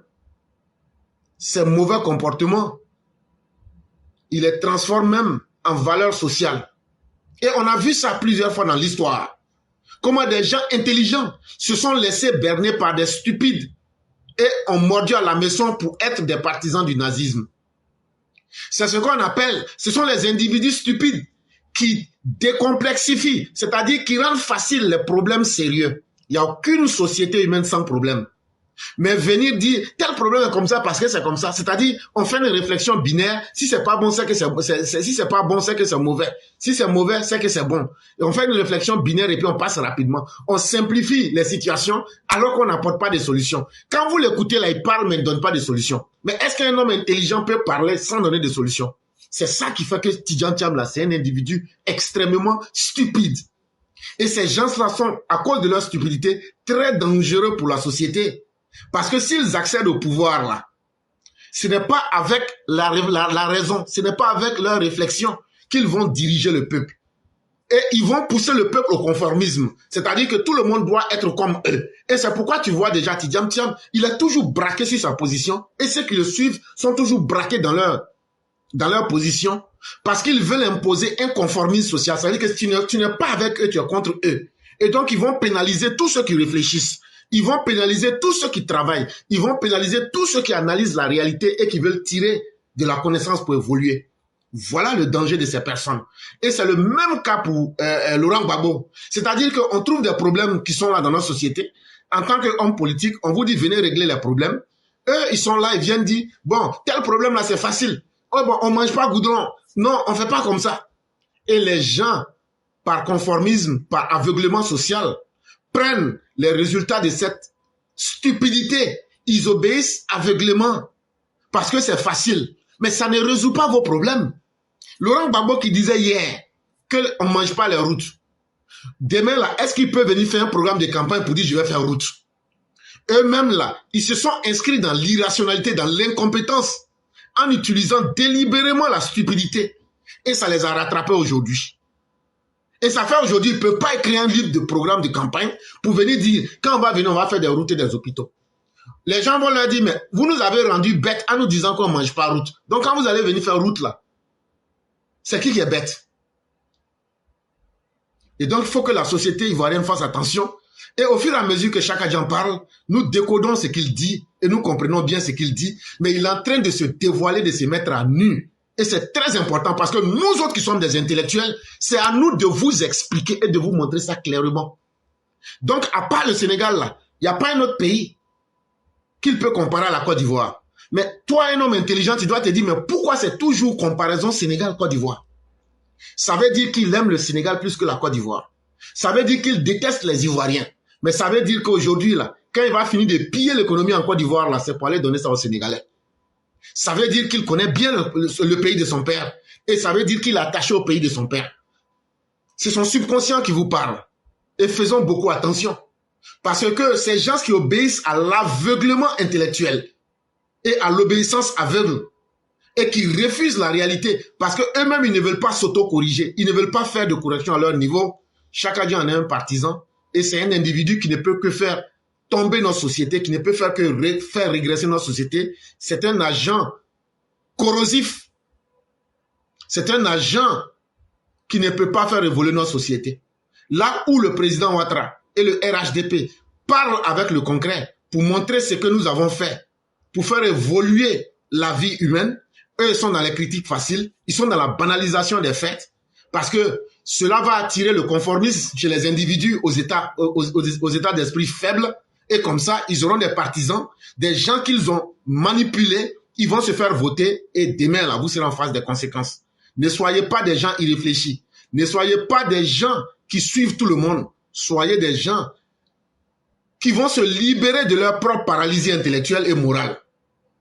ses mauvais comportements. Il les transforme même en valeur sociale. Et on a vu ça plusieurs fois dans l'histoire. Comment des gens intelligents se sont laissés berner par des stupides et ont mordu à la maison pour être des partisans du nazisme. C'est ce qu'on appelle, ce sont les individus stupides qui décomplexifient, c'est-à-dire qui rendent facile les problèmes sérieux. Il n'y a aucune société humaine sans problème. Mais venir dire tel problème est comme ça parce que c'est comme ça, c'est-à-dire on fait une réflexion binaire, si c'est pas bon c'est que si c'est pas bon c'est que c'est mauvais, si c'est mauvais c'est que c'est bon. Et on fait une réflexion binaire et puis on passe rapidement. On simplifie les situations alors qu'on n'apporte pas de solutions. Quand vous l'écoutez là, il parle mais il ne donne pas de solutions. Mais est-ce qu'un homme intelligent peut parler sans donner de solutions? C'est ça qui fait que Tidiane Thiam là, c'est un individu extrêmement stupide. Et ces gens-là sont, à cause de leur stupidité, très dangereux pour la société. Parce que s'ils accèdent au pouvoir, là, ce n'est pas avec la raison, ce n'est pas avec leur réflexion qu'ils vont diriger le peuple. Et ils vont pousser le peuple au conformisme. C'est-à-dire que tout le monde doit être comme eux. Et c'est pourquoi tu vois déjà Tidiane Thiam, il est toujours braqué sur sa position. Et ceux qui le suivent sont toujours braqués dans leur position. Parce qu'ils veulent imposer un conformisme social. C'est-à-dire que si tu n'es pas avec eux, tu es contre eux. Et donc ils vont pénaliser tous ceux qui réfléchissent. Ils vont pénaliser tous ceux qui travaillent. Ils vont pénaliser tous ceux qui analysent la réalité et qui veulent tirer de la connaissance pour évoluer. Voilà le danger de ces personnes. Et c'est le même cas pour Laurent Gbagbo. C'est-à-dire qu'on trouve des problèmes qui sont là dans notre société. En tant qu'homme politique, on vous dit venez régler les problèmes. Eux, ils sont là, ils viennent dire, bon, tel problème là, c'est facile. Oh bon, on mange pas goudron. Non, on fait pas comme ça. Et les gens, par conformisme, par aveuglement social, prennent les résultats de cette stupidité. Ils obéissent aveuglément parce que c'est facile. Mais ça ne résout pas vos problèmes. Laurent Gbagbo qui disait hier qu'on ne mange pas les routes. Demain, là, est-ce qu'il peut venir faire un programme de campagne pour dire je vais faire route? eux-mêmes là, ils se sont inscrits dans l'irrationalité, dans l'incompétence, en utilisant délibérément la stupidité. Et ça les a rattrapés aujourd'hui. Et ça fait aujourd'hui, ils ne peuvent pas écrire un livre de programme de campagne pour venir dire, quand on va venir, on va faire des routes et des hôpitaux. Les gens vont leur dire, mais vous nous avez rendu bêtes en nous disant qu'on ne mange pas route. Donc quand vous allez venir faire route là, c'est qui est bête? Et donc il faut que la société ivoirienne fasse attention. Et au fur et à mesure que chaque agent parle, nous décodons ce qu'il dit et nous comprenons bien ce qu'il dit. Mais il est en train de se dévoiler, de se mettre à nu. Et c'est très important parce que nous autres qui sommes des intellectuels, c'est à nous de vous expliquer et de vous montrer ça clairement. Donc, à part le Sénégal, là, il n'y a pas un autre pays qu'il peut comparer à la Côte d'Ivoire. Mais toi, un homme intelligent, tu dois te dire, mais pourquoi c'est toujours comparaison Sénégal-Côte d'Ivoire? Ça veut dire qu'il aime le Sénégal plus que la Côte d'Ivoire. Ça veut dire qu'il déteste les Ivoiriens. Mais ça veut dire qu'aujourd'hui, là, quand il va finir de piller l'économie en Côte d'Ivoire, là, c'est pour aller donner ça aux Sénégalais. Ça veut dire qu'il connaît bien le pays de son père. Et ça veut dire qu'il est attaché au pays de son père. C'est son subconscient qui vous parle. Et faisons beaucoup attention. Parce que ces gens qui obéissent à l'aveuglement intellectuel et à l'obéissance aveugle et qui refusent la réalité parce qu'eux-mêmes, ils ne veulent pas s'auto-corriger. Ils ne veulent pas faire de correction à leur niveau. Chacun en est un partisan. Et c'est un individu qui ne peut que faire tomber notre société, qui ne peut faire que faire régresser notre société. C'est un agent corrosif. C'est un agent qui ne peut pas faire évoluer notre société. Là où le président Ouattara et le RHDP parlent avec le concret pour montrer ce que nous avons fait, pour faire évoluer la vie humaine, eux ils sont dans les critiques faciles, ils sont dans la banalisation des faits, parce que cela va attirer le conformisme chez les individus aux états d'esprit faibles, et comme ça, ils auront des partisans, des gens qu'ils ont manipulés, ils vont se faire voter, et demain, là, vous serez en face des conséquences. Ne soyez pas des gens irréfléchis. Ne soyez pas des gens qui suivent tout le monde. Soyez des gens qui vont se libérer de leur propre paralysie intellectuelle et morale.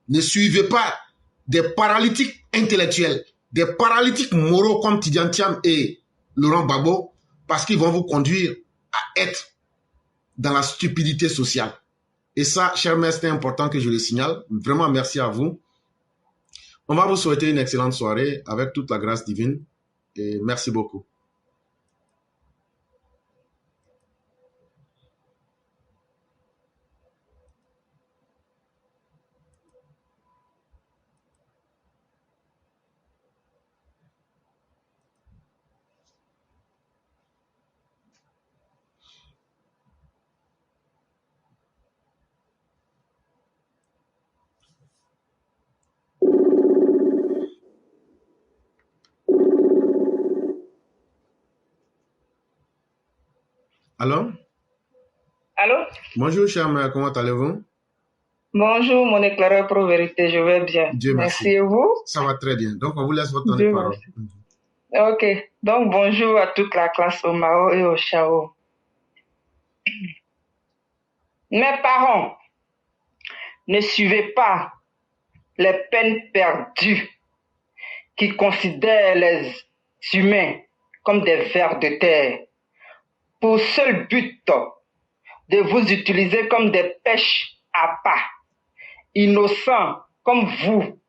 Ne suivez pas des paralytiques intellectuels, des paralytiques moraux comme Tidiane Thiam et Laurent Gbagbo, parce qu'ils vont vous conduire à être dans la stupidité sociale. Et ça, chers mères, c'est important que je le signale. Vraiment, merci à vous. On va vous souhaiter une excellente soirée avec toute la grâce divine. Et merci beaucoup. Allô? Allô? Bonjour, chère mère, comment allez-vous? Bonjour, mon éclaireur pro-vérité, je vais bien. Dieu merci. Merci, et vous? Ça va très bien. Donc, on vous laisse votre temps de parole. Ok. Donc, bonjour à toute la classe au Mao et au Chao. Mes parents, ne suivez pas les peines perdues qui considèrent les humains comme des vers de terre pour seul but de vous utiliser comme des pêches à pas, innocents comme vous,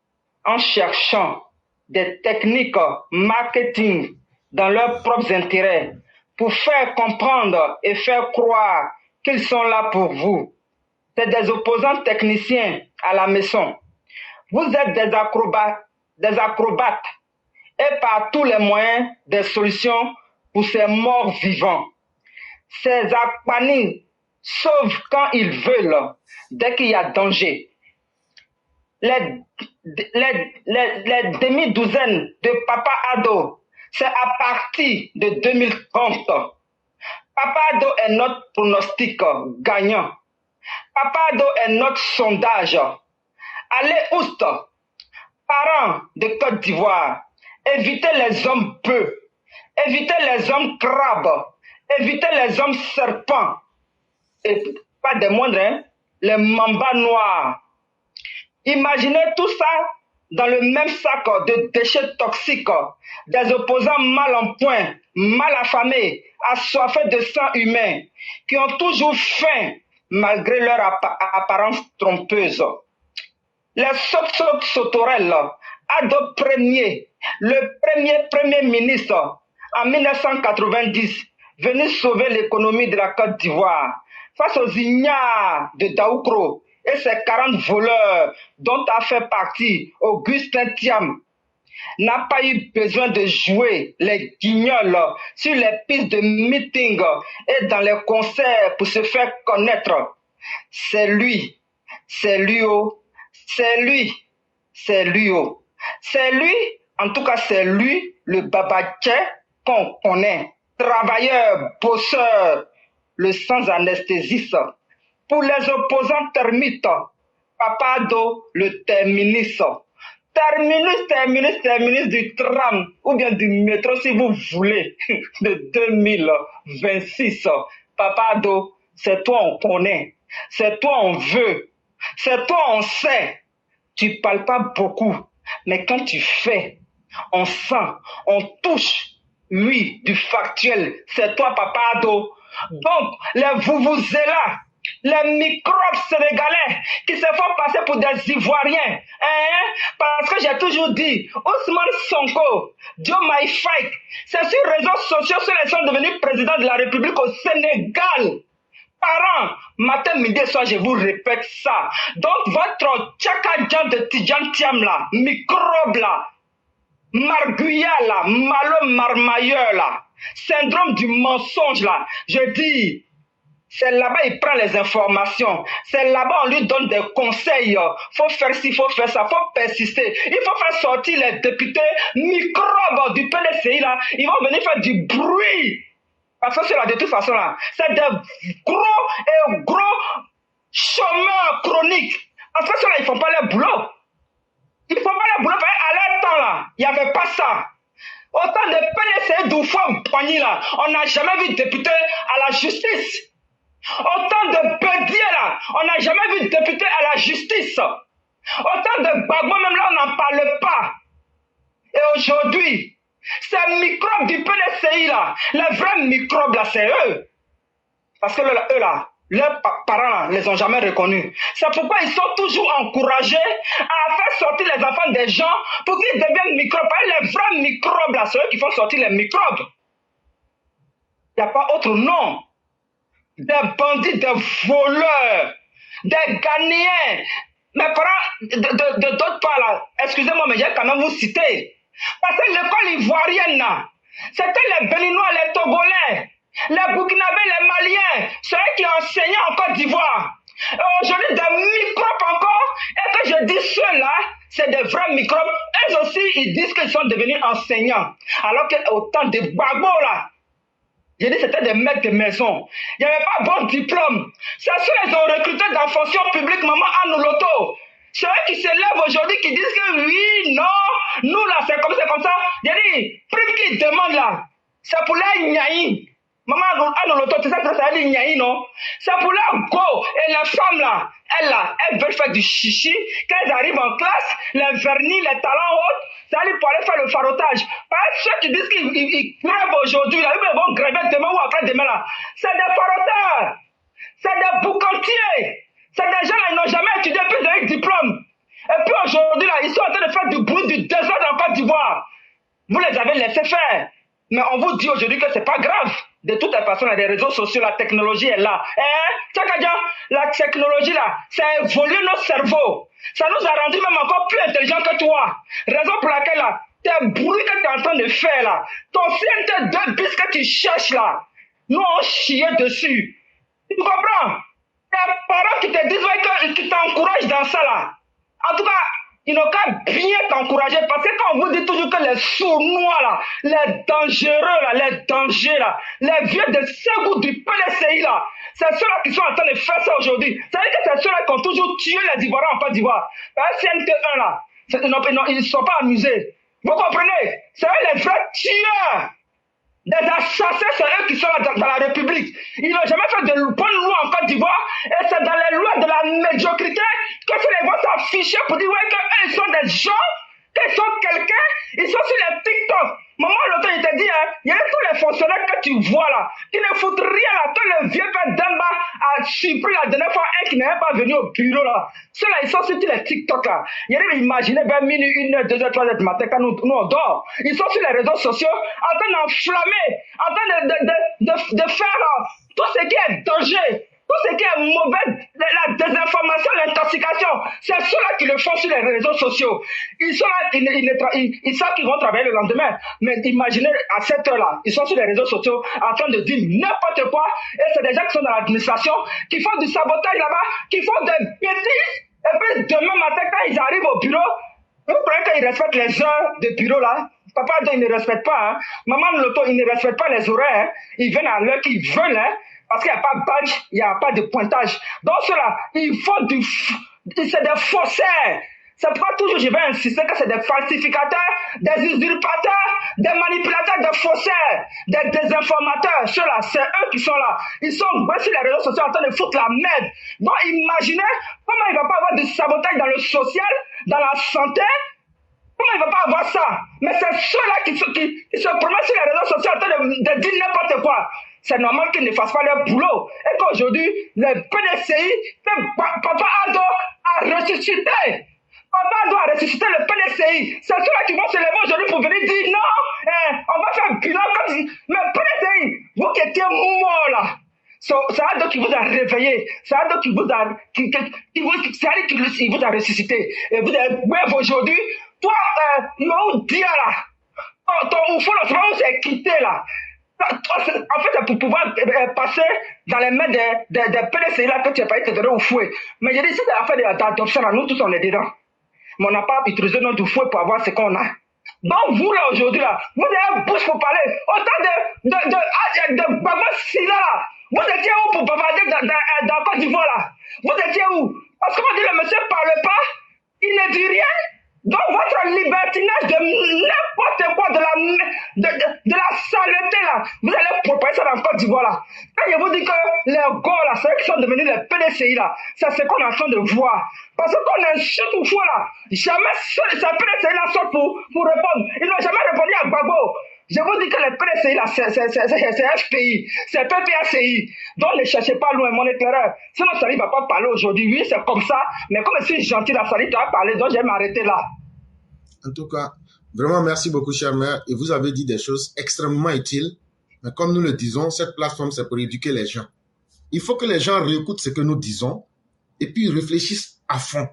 en cherchant des techniques marketing dans leurs propres intérêts pour faire comprendre et faire croire qu'ils sont là pour vous. C'est des opposants techniciens à la maison. Vous êtes des acrobates et par tous les moyens des solutions pour ces morts vivants. Ces Akpanis sauvent quand ils veulent, dès qu'il y a danger. Les demi-douzaines de Papa Ado, c'est à partir de 2030. Papa Ado est notre pronostic gagnant. Papa Ado est notre sondage. Allez Oust, parents de Côte d'Ivoire, évitez les hommes bœufs, évitez les hommes crabes, évitez les hommes serpents, et pas des moindres, hein, les mambas noirs. Imaginez tout ça dans le même sac de déchets toxiques, des opposants mal en point, mal affamés, assoiffés de sang humain, qui ont toujours faim malgré leur apparence trompeuse. Les sauterelles, Ado Premier, le premier ministre en 1990, venu sauver l'économie de la Côte d'Ivoire face aux ignares de Daoukro et ses 40 voleurs dont a fait partie Augustin Thiam, n'a pas eu besoin de jouer les guignols sur les pistes de meeting et dans les concerts pour se faire connaître. C'est lui, en tout cas c'est lui, le Babaké qu'on connaît, travailleur, bosseur, le sans anesthésiste. Pour les opposants termites, Papa Ado, le terminus. Terminus du tram ou bien du métro si vous voulez, de 2026. Papa Ado, c'est toi on connaît, c'est toi on veut, c'est toi on sait. Tu parles pas beaucoup, mais quand tu fais, on sent, on touche. Oui, du factuel, c'est toi Papa Ado. Donc, les vuvuzelas, les microbes sénégalais qui se font passer pour des Ivoiriens, parce que j'ai toujours dit, Ousmane Sonko, Diomaye Faye, c'est sur les réseaux sociaux qu'ils sont devenus présidents de la République au Sénégal. Par an, matin, midi et soir, je vous répète ça. Donc, votre tchakadjan de Tidjan Thiam là, microbe là, Marguya là, malo marmailleur là, syndrome du mensonge là, je dis, c'est là-bas il prend les informations, c'est là-bas on lui donne des conseils, faut faire ci, faut faire ça, faut persister, il faut faire sortir les députés microbes du PDCI là, ils vont venir faire du bruit, parce que c'est là de toute façon là, c'est des gros chômeurs chroniques, parce que ceux-là ils font pas leur boulot. Il ne faut pas le boulot à leur temps là. Il n'y avait pas ça. Autant de PDC d'Oufouan Pagny là, on n'a jamais vu de député à la justice. Autant de Bédier là, on n'a jamais vu de député à la justice. Autant de Bagbo même là, on n'en parle pas. Et aujourd'hui, ces microbes du PDCI là, les vrais microbes là, c'est eux. Parce que eux là, leurs parents ne les ont jamais reconnus. C'est pourquoi ils sont toujours encouragés à faire sortir les enfants des gens pour qu'ils deviennent microbes. Les vrais microbes, là, c'est eux qui font sortir les microbes. Il n'y a pas autre nom. Des bandits, des voleurs, des Ghanéens. Mes parents, de d'autres part, là, excusez-moi, mais j'ai quand même vous citer. Parce que l'école ivoirienne, là, c'était les Béninois, les Togolais, les Burkinabés, les Maliens, ceux qui enseignaient en Côte d'Ivoire. Aujourd'hui, des microbes encore, et que je dis ceux-là, c'est des vrais microbes. Eux aussi, ils disent qu'ils sont devenus enseignants. Alors qu'autant de Gbagbo, là, j'ai dit c'était des maîtres de maison. Il n'y avait pas bon diplôme. C'est ceux qui ont recruté dans la fonction publique, maman Anouloto. C'est eux qui se lèvent aujourd'hui, qui disent que oui, non, nous là, c'est comme ça. J'ai dit, prime qu'ils demandent là, c'est pour les Nyaïs. Maman Anouloto, tu sais que ça veut dire Nyaïs, non? C'est pour les go. Et les femmes là, elles veulent faire du chichi. Quand elles arrivent en classe, les vernis, les talons hauts, ça aller pour aller faire le farotage. Parce que ceux qui disent qu'ils grèvent aujourd'hui, là, ils vont gréver demain ou après-demain là. C'est des faroteurs. C'est des boucantiers. C'est des gens là, ils n'ont jamais étudié plus d'un diplôme. Et puis aujourd'hui là, ils sont en train de faire du bruit, du désordre en Côte d'Ivoire. Vous les avez laissés faire. Mais on vous dit aujourd'hui que c'est pas grave. De toutes les façons, les réseaux sociaux, la technologie est là. La technologie là, ça a évolué notre cerveau. Ça nous a rendu même encore plus intelligents que toi. Raison pour laquelle là, tes bruits que tu es en train de faire là, ton CNT 2 bis que tu cherches là, nous on chié dessus. Tu comprends? Tes parents qui te disent qui t'encouragent dans ça là. En tout cas, ils n'ont qu'à bien t'encourager parce que quand on vous dit toujours que les sournois là, les dangereux là, les dangers là, les vieux de Ségou du PDCI là, c'est ceux-là qui sont en train de faire ça aujourd'hui. C'est-à-dire que c'est ceux-là qui ont toujours tué les Ivoiriens en Côte d'Ivoire. La CNT1 là, ils ne sont pas amusés. Vous comprenez? C'est eux les vrais tueurs. Des assassins, c'est eux qui sont là dans la République. Ils n'ont jamais fait de bonnes lois en Côte d'Ivoire. Et c'est dans les lois de la médiocrité que les gens s'affichent pour dire ouais, qu'eux, ils sont des gens Qu'ils sont quelqu'un, ils sont sur les TikTok. Maman, l'autre, il te dit, hein, il y a tous les fonctionnaires que tu vois là, qui ne foutent rien là, que le vieux père d'Amba a surpris la dernière fois, un qui n'est pas venu au bureau là. Ceux-là, ils sont sur tous les TikTok là. Il y a des imaginez vers minuit, 1h, 2h, 3h du matin quand nous on dort. Ils sont sur les réseaux sociaux en train d'enflammer, en train de faire tout ce qui est danger. Tout ce qui est mauvais, la désinformation, l'intoxication, c'est ceux-là qui le font sur les réseaux sociaux. Ils sont là, ils savent qu'ils vont travailler le lendemain. Mais imaginez, à cette heure-là, ils sont sur les réseaux sociaux en train de dire n'importe quoi. Et c'est des gens qui sont dans l'administration, qui font du sabotage là-bas, qui font des bêtises. Et puis demain matin, quand ils arrivent au bureau, vous croyez qu'ils respectent les heures de bureau là? Papa, ils ne respectent pas. Hein. Maman, l'auto, ils ne respectent pas les horaires. Hein. Ils viennent à l'heure qu'ils veulent. Hein. Parce qu'il n'y a pas de badge, il n'y a pas de pointage. Donc cela, il faut c'est des faussaires. C'est pas toujours, je vais insister que c'est des falsificateurs, des usurpateurs, des manipulateurs, des faussaires, des désinformateurs. Ceux-là, c'est eux qui sont là. Ils sont sur les réseaux sociaux en train de foutre la merde. Donc imaginez comment il ne va pas avoir du sabotage dans le social, dans la santé. Comment il ne va pas avoir ça? Mais c'est ceux-là qui se promènent sur les réseaux sociaux en train de dire n'importe quoi. C'est normal qu'ils ne fassent pas leur boulot. Et qu'aujourd'hui, le PDCI, Papa Ado a ressuscité. Papa Ado a ressuscité le PDCI. C'est ceux-là qui vont se lever aujourd'hui pour venir dire non, on va faire un bilan comme si. Mais PDCI, vous qui étiez morts là, c'est Ado qui vous a réveillé. C'est Ado qui vous a, qui vous a ressuscité. Et vous êtes bref aujourd'hui. Toi, Yohou Dia là, ton oufo là, où c'est quitté là. En fait, c'est pour pouvoir passer dans les mains des PDCI là que tu n'as pas été donné au fouet. Mais j'ai dit, si c'est l'affaire d'adoption, nous tous on est dedans. Mais on n'a pas utilisé notre fouet pour avoir ce qu'on a. Donc vous là aujourd'hui là, vous avez une bouche pour parler. Autant de Baba Silla là. Vous étiez où pour bavarder dans Côte d'Ivoire là? Vous étiez où? Parce qu'on dit le monsieur ne parle pas, il ne dit rien. Donc votre libertinage de n'importe quoi, de la saleté là, vous allez propager ça dans Côte d'Ivoire là. Quand je vous dis que les gars là, ceux qui sont devenus les PDCI là, c'est ce qu'on est en train de voir. Parce qu'on insulte une fois là, jamais ces PDCI là sortent pour répondre. Ils n'ont jamais répondu à Gbagbo. Je vous dis que les PDCI là, c'est FPI, c'est PPACI. Donc ne cherchez pas loin, mon éclaireur. Sinon, Sali ne va pas parler aujourd'hui. Oui, c'est comme ça. Mais comme je suis gentil, la Sali doit parler, donc je vais m'arrêter là. En tout cas, vraiment merci beaucoup, cher maire. Et vous avez dit des choses extrêmement utiles. Mais comme nous le disons, cette plateforme, c'est pour éduquer les gens. Il faut que les gens réécoutent ce que nous disons et puis réfléchissent à fond.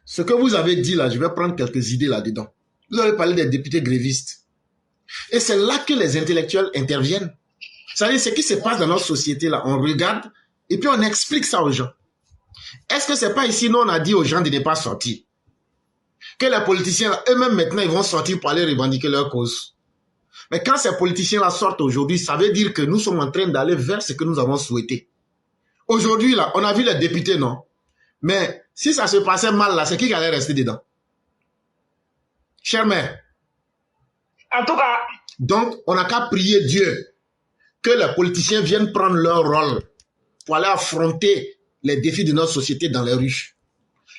Ce que vous avez dit là, je vais prendre quelques idées là-dedans. Vous avez parlé des députés grévistes. Et c'est là que les intellectuels interviennent. C'est-à-dire, ce qui se passe dans notre société, là, on regarde et puis on explique ça aux gens. Est-ce que c'est pas ici, nous, on a dit aux gens de ne pas sortir? Que les politiciens, eux-mêmes, maintenant, ils vont sortir pour aller revendiquer leur cause. Mais quand ces politiciens-là sortent aujourd'hui, ça veut dire que nous sommes en train d'aller vers ce que nous avons souhaité. Aujourd'hui, là, on a vu les députés, non? Mais si ça se passait mal, là, c'est qui allait rester dedans? Cher maire. En tout cas. Donc, on n'a qu'à prier Dieu que les politiciens viennent prendre leur rôle pour aller affronter les défis de notre société dans les rues.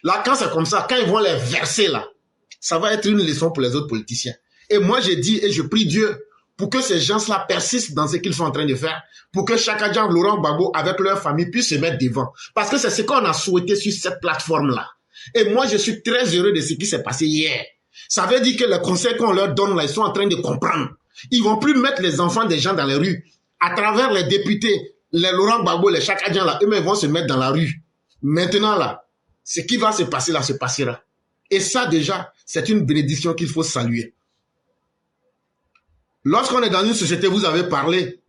Là, quand c'est comme ça, quand ils vont les verser là, ça va être une leçon pour les autres politiciens. Et moi, j'ai dit et je prie Dieu pour que ces gens-là persistent dans ce qu'ils sont en train de faire, pour que Chaka Diagne, Laurent Gbagbo, avec leur famille, puissent se mettre devant. Parce que c'est ce qu'on a souhaité sur cette plateforme-là. Et moi, je suis très heureux de ce qui s'est passé hier. Ça veut dire que les conseils qu'on leur donne là, ils sont en train de comprendre. Ils vont plus mettre les enfants des gens dans les rues. À travers les députés, les Laurent Gbagbo, les Chaka Diagne là, eux-mêmes vont se mettre dans la rue. Maintenant là, ce qui va se passer là, se passera. Et ça déjà, c'est une bénédiction qu'il faut saluer. Lorsqu'on est dans une société, vous avez parlé,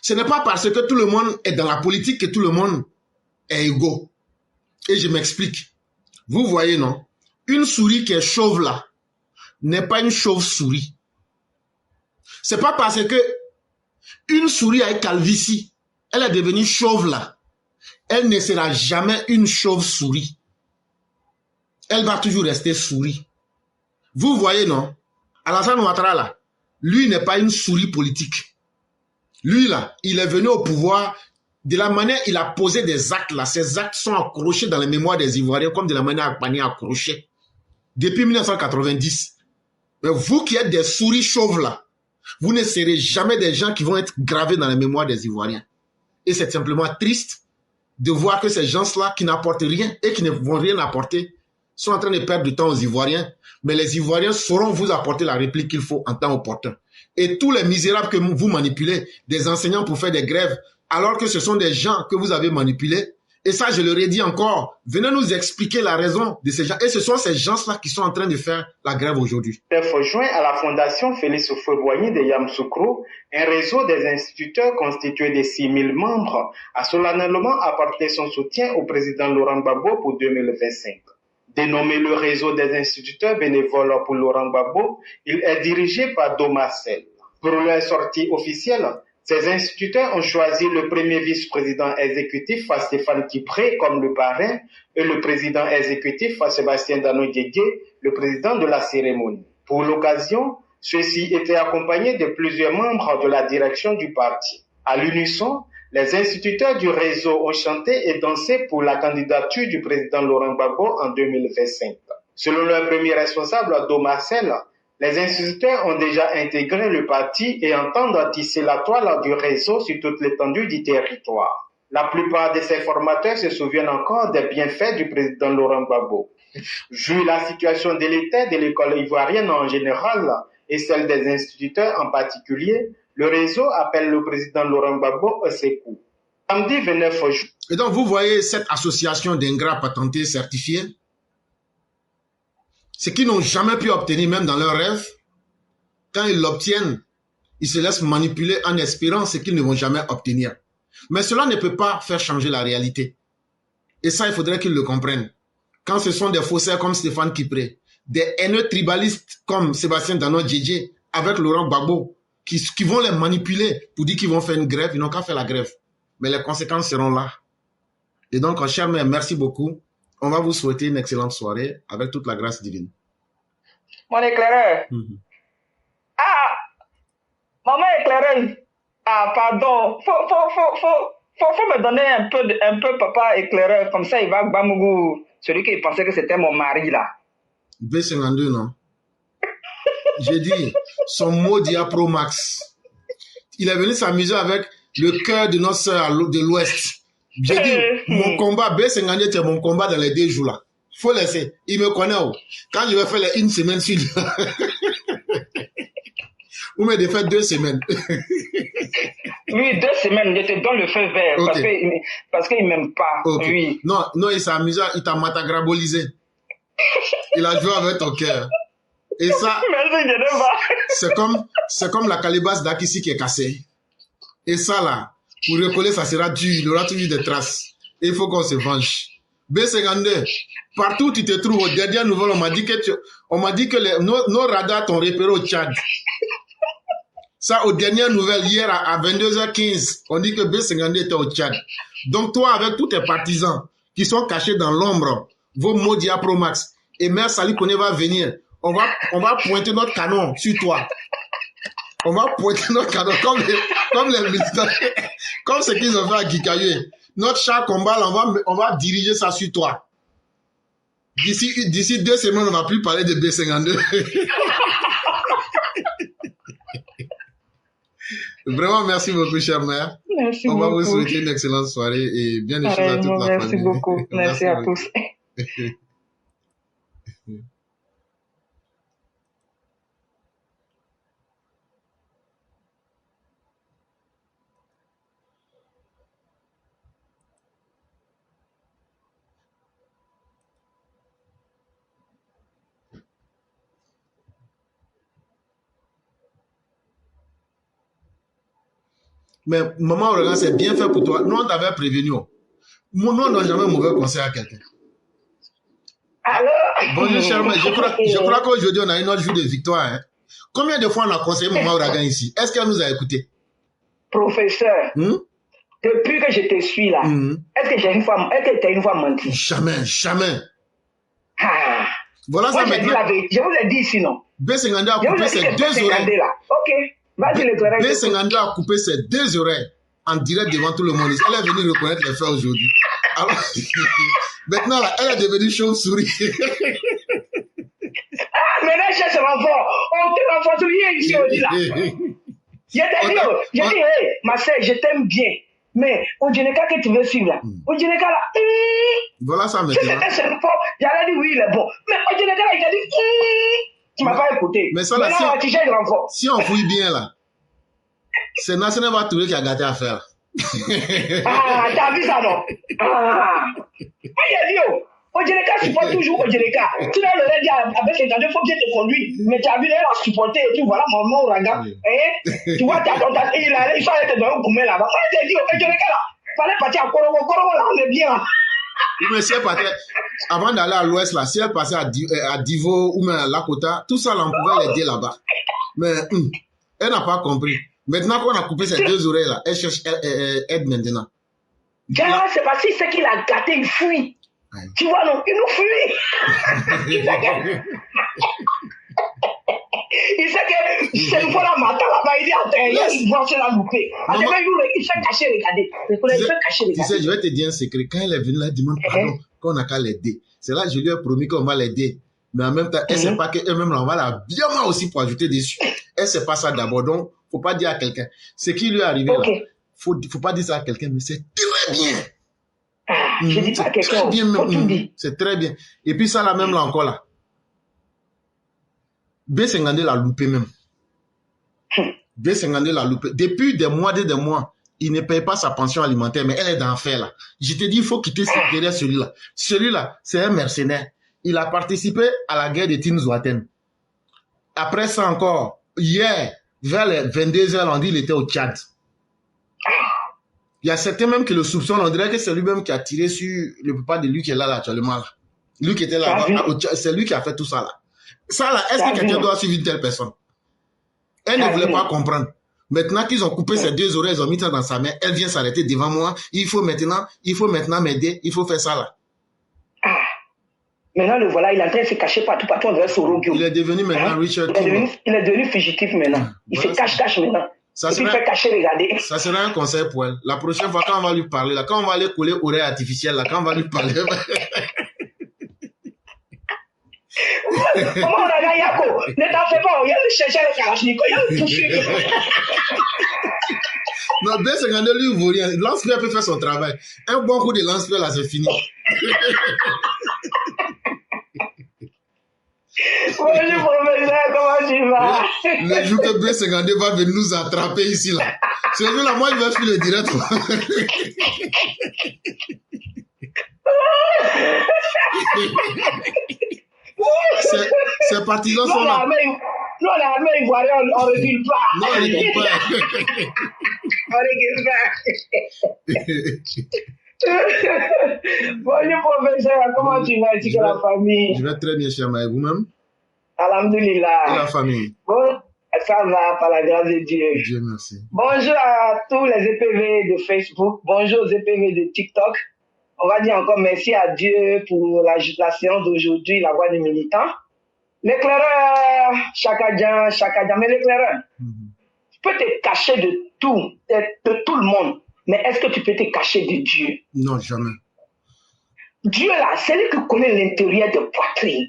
ce n'est pas parce que tout le monde est dans la politique que tout le monde est égaux. Et je m'explique. Vous voyez, non? Une souris qui est chauve là, n'est pas une chauve-souris. C'est pas parce que une souris avec calvitie, elle est devenue chauve là, elle ne sera jamais une chauve-souris. Elle va toujours rester souris. Vous voyez, non? Alassane Ouattara là, lui n'est pas une souris politique. Lui là, il est venu au pouvoir de la manière il a posé des actes là. Ces actes sont accrochés dans les mémoires des Ivoiriens comme de la manière Agbani a accroché. depuis 1990. Mais vous qui êtes des souris chauves là, vous ne serez jamais des gens qui vont être gravés dans la mémoire des Ivoiriens. Et c'est simplement triste de voir que ces gens-là qui n'apportent rien et qui ne vont rien apporter sont en train de perdre du temps aux Ivoiriens. Mais les Ivoiriens sauront vous apporter la réplique qu'il faut en temps opportun. Et tous les misérables que vous manipulez, des enseignants pour faire des grèves, alors que ce sont des gens que vous avez manipulés, et ça, je le redis encore, venez nous expliquer la raison de ces gens. Et ce sont ces gens-là qui sont en train de faire la grève aujourd'hui. Joint à la Fondation Félix Houphouët-Boigny de Yamoussoukro, un réseau des instituteurs constitué de 6000 membres a solennellement apporté son soutien au président Laurent Gbagbo pour 2025. Dénommé le réseau des instituteurs bénévoles pour Laurent Gbagbo, il est dirigé par Domarcel. Pour leur sortie officielle, ces instituteurs ont choisi le premier vice-président exécutif, Stéphane Kipré, comme le parrain, et le président exécutif, Sébastien Dano-Diédié, le président de la cérémonie. Pour l'occasion, ceux-ci étaient accompagnés de plusieurs membres de la direction du parti. À l'unisson, les instituteurs du réseau ont chanté et dansé pour la candidature du président Laurent Gbagbo en 2025. Selon leur premier responsable, Domarcel, les instituteurs ont déjà intégré le parti et entendent tisser la toile du réseau sur toute l'étendue du territoire. La plupart de ces formateurs se souviennent encore des bienfaits du président Laurent Gbagbo. Vu la situation délétère de l'école ivoirienne en général et celle des instituteurs en particulier, le réseau appelle le président Laurent Gbagbo au secours. Samedi 29 juin. Et donc vous voyez cette association d'ingrats patentés certifiés, ce qu'ils n'ont jamais pu obtenir même dans leurs rêves, quand ils l'obtiennent, ils se laissent manipuler en espérant ce qu'ils ne vont jamais obtenir. Mais cela ne peut pas faire changer la réalité. Et ça, il faudrait qu'ils le comprennent. Quand ce sont des faussaires comme Stéphane Kipré, des haineux tribalistes comme Sébastien Dano-Diédié avec Laurent Gbagbo, qui vont les manipuler pour dire qu'ils vont faire une grève, ils n'ont qu'à faire la grève. Mais les conséquences seront là. Et donc, chers mères, merci beaucoup. On va vous souhaiter une excellente soirée avec toute la grâce divine. Mon éclaireur. Ah, maman éclaireuse. Ah, pardon. Faut me donner un peu papa éclaireur. Comme ça, il va Bamougou, celui qui pensait que c'était mon mari, là. B52, non? J'ai dit, son mot Dia Pro Max. Il est venu s'amuser avec le cœur de notre sœur de l'Ouest. J'ai dit, mon combat, B52, c'est mon combat dans les 2 jours là. Faut laisser. Il me connaît. Oh. Quand je vais faire une semaine sur ou me défaire 2 semaines. Oui, 2 semaines, je te donne le feu vert. Okay. Parce qu'il ne m'aime pas. Okay. Oui. Non, il s'est amusé, il t'a matagrabolisé. Il a joué avec ton cœur. Et ça, c'est comme la calebasse d'Akissi qui est cassée. Et ça là, pour recoller, ça sera dur. Il aura toujours des traces. Et il faut qu'on se venge. B52, partout où tu te trouves, aux dernières nouvelles, on m'a dit que nos radars t'ont repéré au Tchad. Ça, aux dernières nouvelles, hier à 22h15, on dit que B52 était au Tchad. Donc toi, avec tous tes partisans qui sont cachés dans l'ombre, vos mots Dia Pro Max, et Mère Sali Kone va venir, on va pointer notre canon sur toi. On va pointer notre canon comme les militaires, comme ce qu'ils ont fait à Gikayue. Notre char combat, on va diriger ça sur toi. D'ici 2 semaines, on ne va plus parler de B52. Vraiment, merci beaucoup, chère mère. Merci beaucoup. On va vous souhaiter une excellente soirée et bien des choses à toute la famille. Merci beaucoup. Merci à tous. Mais maman, regarde, c'est bien fait pour toi. Nous, on t'avait prévenu. Nous, on n'a jamais mauvais conseil à quelqu'un. Alors... Bonjour, cher mère. Je crois qu'aujourd'hui, on a une autre jour de victoire. Hein. Combien de fois on a conseillé maman Ouragan ici? Est-ce qu'elle nous a écoutés? Professeur, depuis que je te suis là, est-ce que tu as une fois menti? Jamais. Ah. Voilà. Moi, ça maintenant. Je vous l'ai dit ici, non? B52 a coupé ses 2 oreilles. Ok. B52 a coupé ses 2 oreilles en direct devant tout le monde. Elle est venue reconnaître les faits aujourd'hui. Alors, maintenant, là, elle est devenue chauve-souris. Maintenant, je cherche renfort. On te renforce ici, on dit là. J'ai dit, hey, ma sœur, je t'aime bien. Mais Odjeneka que tu veux suivre là, Odjeneka là, voilà ça si maintenant. c'était ce fort, j'allais dire oui, il est bon. Mais Odjeneka là, il a dit, tu m'as pas écouté. Mais ça là, maintenant, si on fouille bien là, c'est National va trouver qu'il y a gâté à faire. Ah, t'as vu ça non? Ah, il a dit, oh, Odjeneka supporte toujours Odjeneka. Tu l'as le dit avec les gens, il faut bien te conduire. Mais tu as vu, elle a supporté et tout, voilà, maman, Ouragan. Tu vois, il fallait te donner un coup de main là-bas. Ça, il a dit, Odjeneka là, il fallait partir à Korogo. Korogo là, on est bien là. Mais si elle partait, avant d'aller à l'ouest là, si elle passait à Divo ou même à Lakota, tout ça là, on pouvait l'aider là-bas. Mais elle n'a pas compris. Maintenant qu'on a coupé ses deux oreilles là, elle cherche aide maintenant. C'est parce qu'il sait qu'il a gâté, il fuit. Tu vois, non, il nous fuit. Il sait que c'est une fois la matin là-bas, il est en train, il voit se la louper. Il fait cacher, regarder. Il fait cacher, regarder. Tu sais, je vais te dire un secret. Quand elle est venue là, elle demande pardon, qu'on n'a qu'à l'aider. C'est là que je lui ai promis qu'on va l'aider. Mais en même temps, elle ne sait pas qu'elle-même, là, on va la bien mal aussi pour ajouter dessus. Elle ne sait pas ça d'abord. Donc, il ne faut pas dire à quelqu'un. Ce qui lui est arrivé là, il ne faut pas dire ça à quelqu'un, mais c'est très bien. Je dis pas à quelqu'un, c'est très bien. Et puis ça là même là encore là. B52 l'a loupé même. B52 l'a loupé. Depuis des mois, il ne paye pas sa pension alimentaire, mais elle est d'enfer là. Je te dis, il faut quitter derrière celui-là. Celui-là, c'est un mercenaire. Il a participé à la guerre de Tinzouaten. Après ça encore, hier, vers les 22h, on dit qu'il était au Tchad. Il y a certains même qui le soupçonnent, on dirait que c'est lui-même qui a tiré sur le papa de lui qui est là actuellement. Là. Lui qui était là, c'est lui qui a fait tout ça là. Ça là, est-ce que quelqu'un doit suivre une telle personne? Elle ne voulait pas comprendre. Maintenant qu'ils ont coupé ses deux oreilles, ils ont mis ça dans sa main, elle vient s'arrêter devant moi. Il faut maintenant m'aider, il faut faire ça là. Ah. Maintenant le voilà, il est en train de se cacher partout on dirait Sorogio. Il est devenu maintenant Richard King. Il est devenu fugitif maintenant. Il se cache maintenant. Ça il fait cacher, regarder. Ça sera un conseil pour elle. La prochaine fois, quand on va lui parler, là, quand on va aller coller oreille artificielle, là, quand on va lui parler. Comment on a gagné Yako? Ne t'en fais pas, il y a le chercher le Kalachnikov, il y a le toucher. Non, B52 lui, il vaut rien. Lance-pierre peut faire son travail. Un bon coup de lance-pierre, là, c'est fini. Bonjour, professeur, comment tu vas? Le jour que B52 va venir nous attraper ici, là. Ce jour-là, moi, je vais filer directement. Ces partisans sont là. Nous, l'armée ivoirienne, on ne recule pas. Non, on ne recule pas. On ne recule pas. Bonjour, professeur, comment tu vas, ainsi que la famille? Je vais très bien, cher Maï, vous-même? Alhamdulillah. Et la famille? Bon, ça va, par la grâce de Dieu. Dieu merci. Bonjour à tous les EPV de Facebook. Bonjour aux EPV de TikTok. On va dire encore merci à Dieu pour la séance d'aujourd'hui, la voix des militants. L'éclaireur, Chakadjan, mais l'éclaireur, tu peux te cacher de tout le monde, mais est-ce que tu peux te cacher de Dieu? Non, jamais. Dieu là, c'est lui qui connaît l'intérieur de poitrine.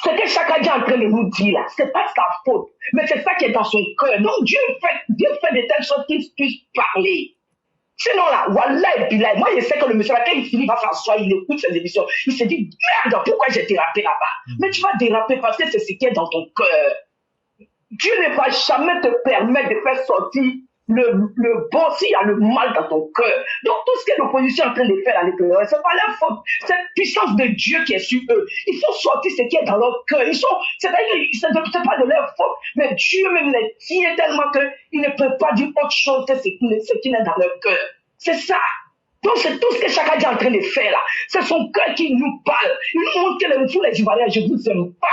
Ce que Chakadjan est en train de nous dire là, c'est pas sa faute, mais c'est ça qui est dans son cœur. Donc Dieu fait de telle sorte qu'il puisse parler. Sinon là, wallah et billah, moi je sais que le monsieur là, quand il finit, va s'asseoir, il écoute ses émissions, il se dit, merde, pourquoi j'ai dérapé là-bas? Mais tu vas déraper parce que c'est ce qui est dans ton cœur. Dieu ne va jamais te permettre de faire sortir le bon s'il y a le mal dans ton cœur. Donc tout ce que l'opposition est en train de faire à l'intérieur, c'est pas leur faute. C'est la puissance de Dieu qui est sur eux. Il faut sortir ce qui est dans leur cœur. C'est-à-dire que ce n'est pas de leur faute, mais Dieu même les tient tellement qu'ils ne peuvent pas dire autre chose que ce qui est dans leur cœur. C'est ça. Donc c'est tout ce que chacun est en train de faire là. C'est son cœur qui nous parle. Il nous montre que tous les Ivoiriens, je vous aime pas.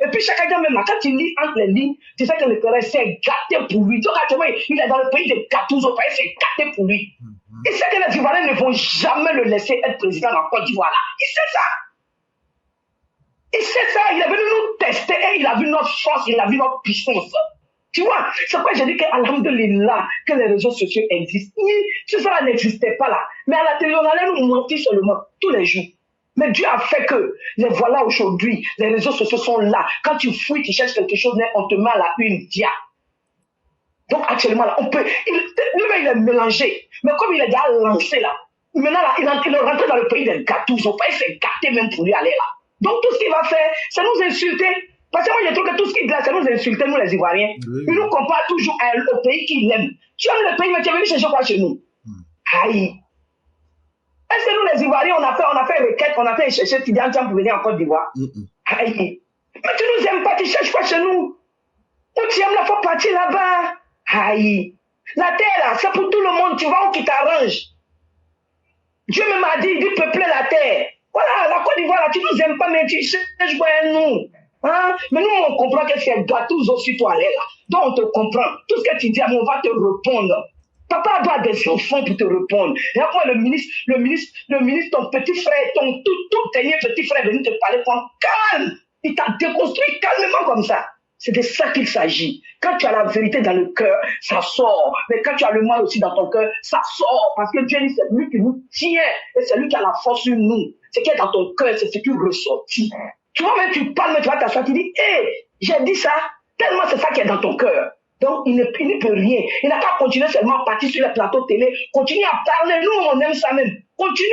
Et puis chacun même là, quand il lit entre les lignes, tu sais que le cœur s'est gâté pour lui. Donc actuellement, il est dans le pays de Gatouzo, c'est gâté pour lui. Il sait que les Ivoiriens ne vont jamais le laisser être président en Côte d'Ivoire là. Il sait ça. Il sait ça. Il est venu nous tester et il a vu notre force, il a vu notre puissance. Tu vois, c'est pourquoi j'ai dit qu'alhamdulillah, que les réseaux sociaux existent. Tout ça n'existait pas là. Mais à la télé, on allait nous mentir seulement tous les jours. Mais Dieu a fait que, les voilà aujourd'hui, les réseaux sociaux sont là. Quand tu fouilles, tu cherches quelque chose, on te met à la une, dia. Donc actuellement, là, on peut, lui-même il est mélangé. Mais comme il est déjà lancé là, maintenant là, il est rentré dans le pays des gâteaux. Son pays s'est gâté même pour lui aller là. Donc tout ce qu'il va faire, c'est nous insulter. Parce que moi je trouve que tout ce qu'il dit là, c'est nous insulter, nous les Ivoiriens. Il nous compare toujours au pays qu'il aime. Tu aimes le pays, mais tu es venu chercher quoi chez nous? Aïe. Est-ce que nous les Ivoiriens, on a fait requête, on a fait chercher Tidiane Tcham pour venir en Côte d'Ivoire? Aïe. Mais tu nous aimes pas, tu cherches quoi chez nous? Ou tu aimes là, faut partir là-bas. Aïe. La terre là, c'est pour tout le monde, tu vas où qui t'arrange. Dieu me m'a dit, il dit peupler la terre. Voilà, la Côte d'Ivoire là, tu nous aimes pas, mais tu cherches quoi nous? Hein? Mais nous, on comprend que c'est gâteau aussi toi là. Donc on te comprend. Tout ce que tu dis, on va te répondre. Papa doit des enfants pour te répondre. Et après, le ministre, ton petit frère, ton tout dernier petit frère est venu te parler, calme. Il t'a déconstruit calmement comme ça. C'est de ça qu'il s'agit. Quand tu as la vérité dans le cœur, ça sort. Mais quand tu as le mal aussi dans ton cœur, ça sort. Parce que Dieu dit, c'est lui qui nous tient. Et c'est lui qui a la force sur nous. Ce qui est dans ton cœur, c'est ce qui ressortit. Tu vois, même tu parles, mais tu vas t'asseoir, tu dis, hé, j'ai dit ça. Tellement c'est ça qui est dans ton cœur. Donc, il ne peut rien. Il n'a qu'à continuer seulement à partir sur les plateaux télé. Continue à parler. Nous, on aime ça même. Continue.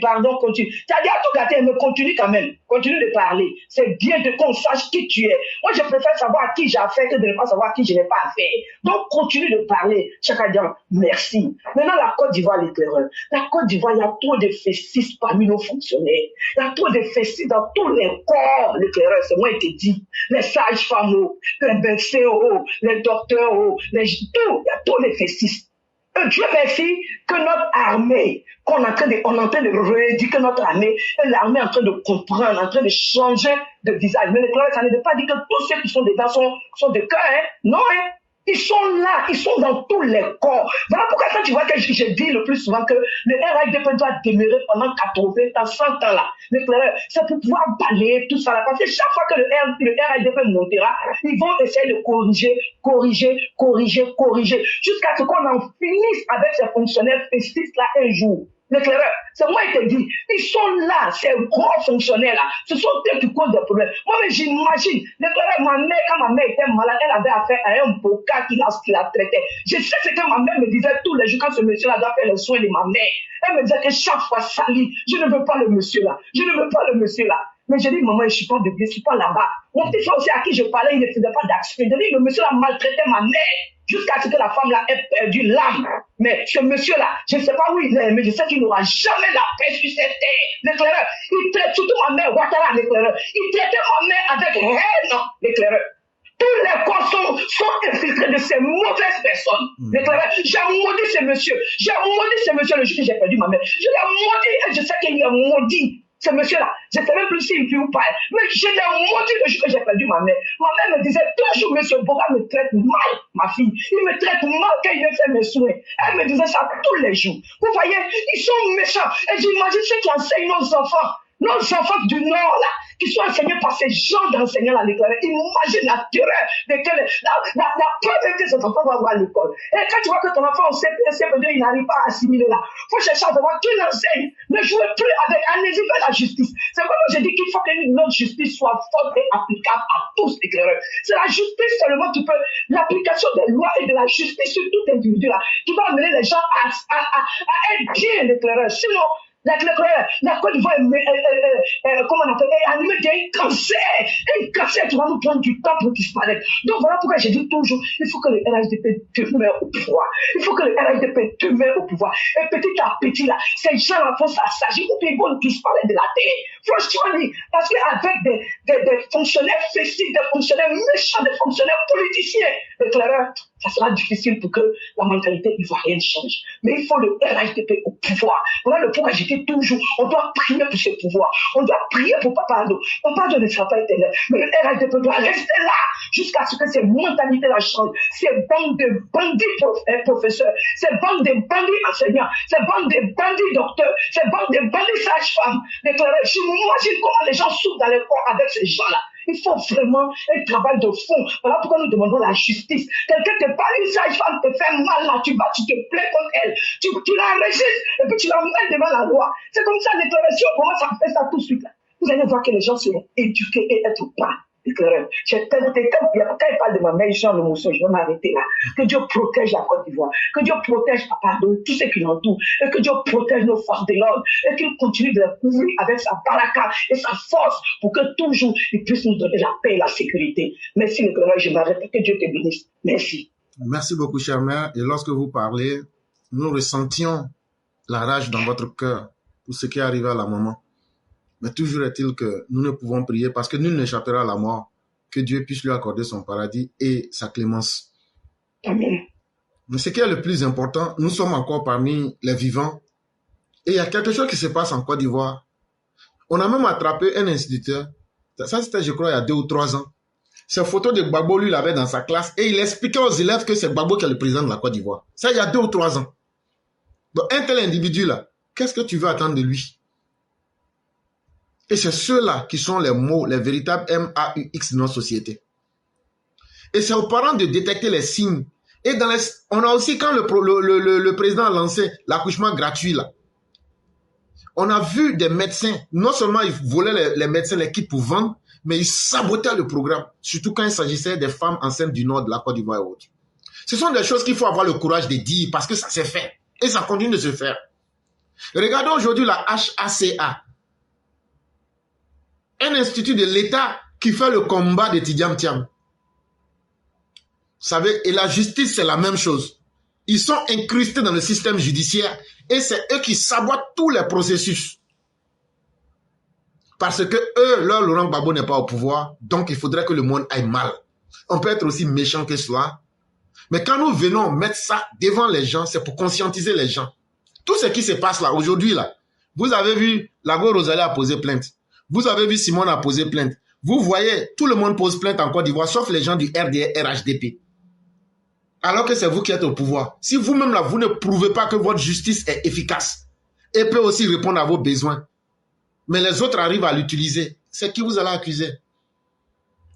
Pardon, continue. Tu as dit à tout gâter, mais continue quand même. Continue de parler. C'est bien qu'on sache qui tu es. Moi, je préfère savoir à qui j'ai affaire que de ne pas savoir à qui je n'ai pas affaire. Donc, continue de parler. Chacun dit merci. Maintenant, la Côte d'Ivoire, l'éclaireur. La Côte d'Ivoire, il y a trop de fessis parmi nos fonctionnaires. Il y a trop de fessis dans tous les corps, l'éclaireur. C'est moi qui te dis. Les sages-femmes, les médecins, les docteurs, tout. Il y a tous les fessis. Dieu merci que notre armée, on est en train de rééduquer notre armée, et l'armée est en train de comprendre, en train de changer de visage. Mais ça ne veut pas dire que tous ceux qui sont dedans sont de cœur, hein? Non, hein? Ils sont là, ils sont dans tous les corps. Voilà pourquoi quand tu vois que je dis le plus souvent que le RHDP doit demeurer pendant 80 ans, 100 ans là. L'éclaireur, c'est pour pouvoir balayer tout ça là. Parce que chaque fois que le RHDP montera, ils vont essayer de corriger, jusqu'à ce qu'on en finisse avec ces fonctionnaires festifs là un jour. L'éclaireur, c'est moi qui te dis, ils sont là, ces gros fonctionnaires là, ce sont eux qui causent des problèmes. Moi, mais j'imagine, l'éclaireur, quand ma mère était malade, elle avait affaire à un boca qui la traitait. Je sais ce que ma mère me disait tous les jours quand ce monsieur-là doit faire les soins de ma mère. Elle me disait que chaque fois, Sali, je ne veux pas le monsieur là. Mais j'ai dit, maman, je suis pas là-bas. Mon petit frère aussi à qui je parlais, il ne faisait pas d'action. Je dis, le monsieur là maltraitait ma mère. Jusqu'à ce que la femme là ait perdu l'âme. Mais ce monsieur-là, je ne sais pas où il est, mais je sais qu'il n'aura jamais la paix sur cette terre. L'éclaireur, il traite surtout ma mère, Ouattara, l'éclaireur. Il traitait ma mère avec haine, l'éclaireur. Tous les corps sont infiltrés de ces mauvaises personnes. L'éclaireur, j'ai maudit ce monsieur. Le jour que j'ai perdu ma mère. Je l'ai maudit et je sais qu'il est maudit. Ce monsieur-là, je ne sais même plus s'il vit ou pas, mais je l'ai maudit le jour que j'ai perdu ma mère. Ma mère me disait toujours, monsieur Boga me traite mal, ma fille. Il me traite mal quand il vient faire mes soins. Elle me disait ça tous les jours. Vous voyez, ils sont méchants. Et j'imagine ceux qui enseignent nos enfants du Nord, là, qui sont enseignés par ces gens d'enseignants à l'école. Imagine la terreur de la preuve que ces enfants vont avoir à l'école. Et quand tu vois que ton enfant au CP2, il n'arrive pas à assimiler là, il faut chercher à savoir qui l'enseigne. Ne jouez plus avec, allez-y vers la justice. C'est pourquoi je dis qu'il faut que notre justice soit forte et applicable à tous, éclaireurs. C'est la justice seulement qui peut, l'application des lois et de la justice sur tout individu là, qui va amener les gens à être bien, l'éclaireur. Sinon, la Côte d'Ivoire comment on appelle, est animée d'un cancer. Un cancer qui va nous prendre du temps pour disparaître. Donc voilà pourquoi je dis toujours, il faut que le RHDP demeure au pouvoir. Et petit à petit, là, ces gens-là vont s'assagir ou ils vont disparaître de la terre. Franchement, parce qu'avec des fonctionnaires festifs, des fonctionnaires méchants, des fonctionnaires politiciens, l'éclaireur, ça sera difficile pour que la mentalité ivoirienne change. Mais il faut le RHDP au pouvoir. Voilà le pourquoi je dis toujours, on doit prier pour ce pouvoir. On doit prier pour Papa Ado. Papa Ado ne sera pas éternel. Mais le RHDP doit rester là jusqu'à ce que ces mentalités-là changent. Ces bandes de bandits professeurs, ces bandes de bandits enseignants, ces bandes de bandits docteurs, ces bandes de bandits sages-femmes. J'imagine comment les gens souffrent dans les corps avec ces gens-là. Il faut vraiment un travail de fond. Voilà pourquoi nous demandons la justice. Quelqu'un te parle, une sage-femme te fait mal là, tu vas, tu te plais contre elle. Tu l'enregistres et puis tu l'emmènes devant la loi. C'est comme ça, l'éclairage, on commence à faire ça tout de suite là. Vous allez voir que les gens seront éduqués et être pas éclaireurs. Quand il parle de ma mère, Jean le Mousson, je vais m'arrêter là. Que Dieu protège la Côte d'Ivoire. Que Dieu protège Papa Do, tous ceux qui l'entourent. Et que Dieu protège nos forces de l'ordre. Et qu'il continue de les couvrir avec sa baraka et sa force pour que toujours il puisse nous donner la paix et la sécurité. Merci l'éclaireur, je m'arrête. Que Dieu te bénisse. Merci. Merci beaucoup, chère mère. Et lorsque vous parlez, nous ressentions la rage dans votre cœur pour ce qui est arrivé à la maman. Mais toujours est-il que nous ne pouvons prier parce que nul n'échappera à la mort. Que Dieu puisse lui accorder son paradis et sa clémence. Amen. Mais ce qui est le plus important, nous sommes encore parmi les vivants. Et il y a quelque chose qui se passe en Côte d'Ivoire. On a même attrapé un instituteur. Ça, c'était, je crois, il y a 2 ou 3 ans. Ces photos de Gbagbo, lui, il avait dans sa classe. Et il expliquait aux élèves que c'est Gbagbo qui est le président de la Côte d'Ivoire. Ça, il y a 2 ou 3 ans. Donc, un tel individu-là, qu'est-ce que tu veux attendre de lui? Et c'est ceux-là qui sont les mots, les véritables MAUX de notre société. Et c'est aux parents de détecter les signes. Et on a aussi, quand le président a lancé l'accouchement gratuit, là, on a vu des médecins, non seulement ils volaient les médecins, les kits pour vendre, mais ils sabotaient le programme, surtout quand il s'agissait des femmes enceintes du nord de la Côte d'Ivoire et autres. Ce sont des choses qu'il faut avoir le courage de dire parce que ça s'est fait. Et ça continue de se faire. Regardons aujourd'hui la HACA. Un institut de l'État qui fait le combat des Tidiam Tiam. Vous savez, et la justice, c'est la même chose. Ils sont incrustés dans le système judiciaire et c'est eux qui sabotent tous les processus. Parce que eux, leur Laurent Gbagbo n'est pas au pouvoir, donc il faudrait que le monde aille mal. On peut être aussi méchant que cela. Mais quand nous venons mettre ça devant les gens, c'est pour conscientiser les gens. Tout ce qui se passe là, aujourd'hui là, vous avez vu, Lago Rosalie a posé plainte. Vous avez vu Simone a posé plainte. Vous voyez, tout le monde pose plainte en Côte d'Ivoire, sauf les gens du RHDP. Alors que c'est vous qui êtes au pouvoir. Si vous-même là, vous ne prouvez pas que votre justice est efficace et peut aussi répondre à vos besoins, mais les autres arrivent à l'utiliser, c'est qui vous allez accuser?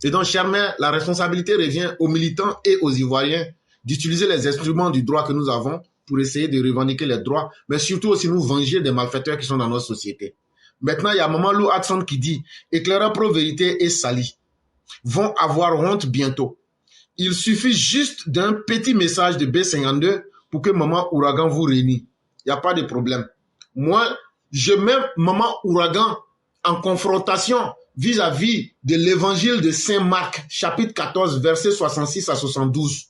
Et donc, chère mère, la responsabilité revient aux militants et aux Ivoiriens d'utiliser les instruments du droit que nous avons pour essayer de revendiquer les droits, mais surtout aussi nous venger des malfaiteurs qui sont dans notre société. Maintenant, il y a Maman Lou Hudson qui dit « Éclaireur Pro-Vérité et Sali vont avoir honte bientôt. Il suffit juste d'un petit message de B52 pour que Maman Ouragan vous réunisse. Il n'y a pas de problème. Moi, je mets Maman Ouragan en confrontation vis-à-vis de l'évangile de Saint Marc, chapitre 14, versets 66 à 72.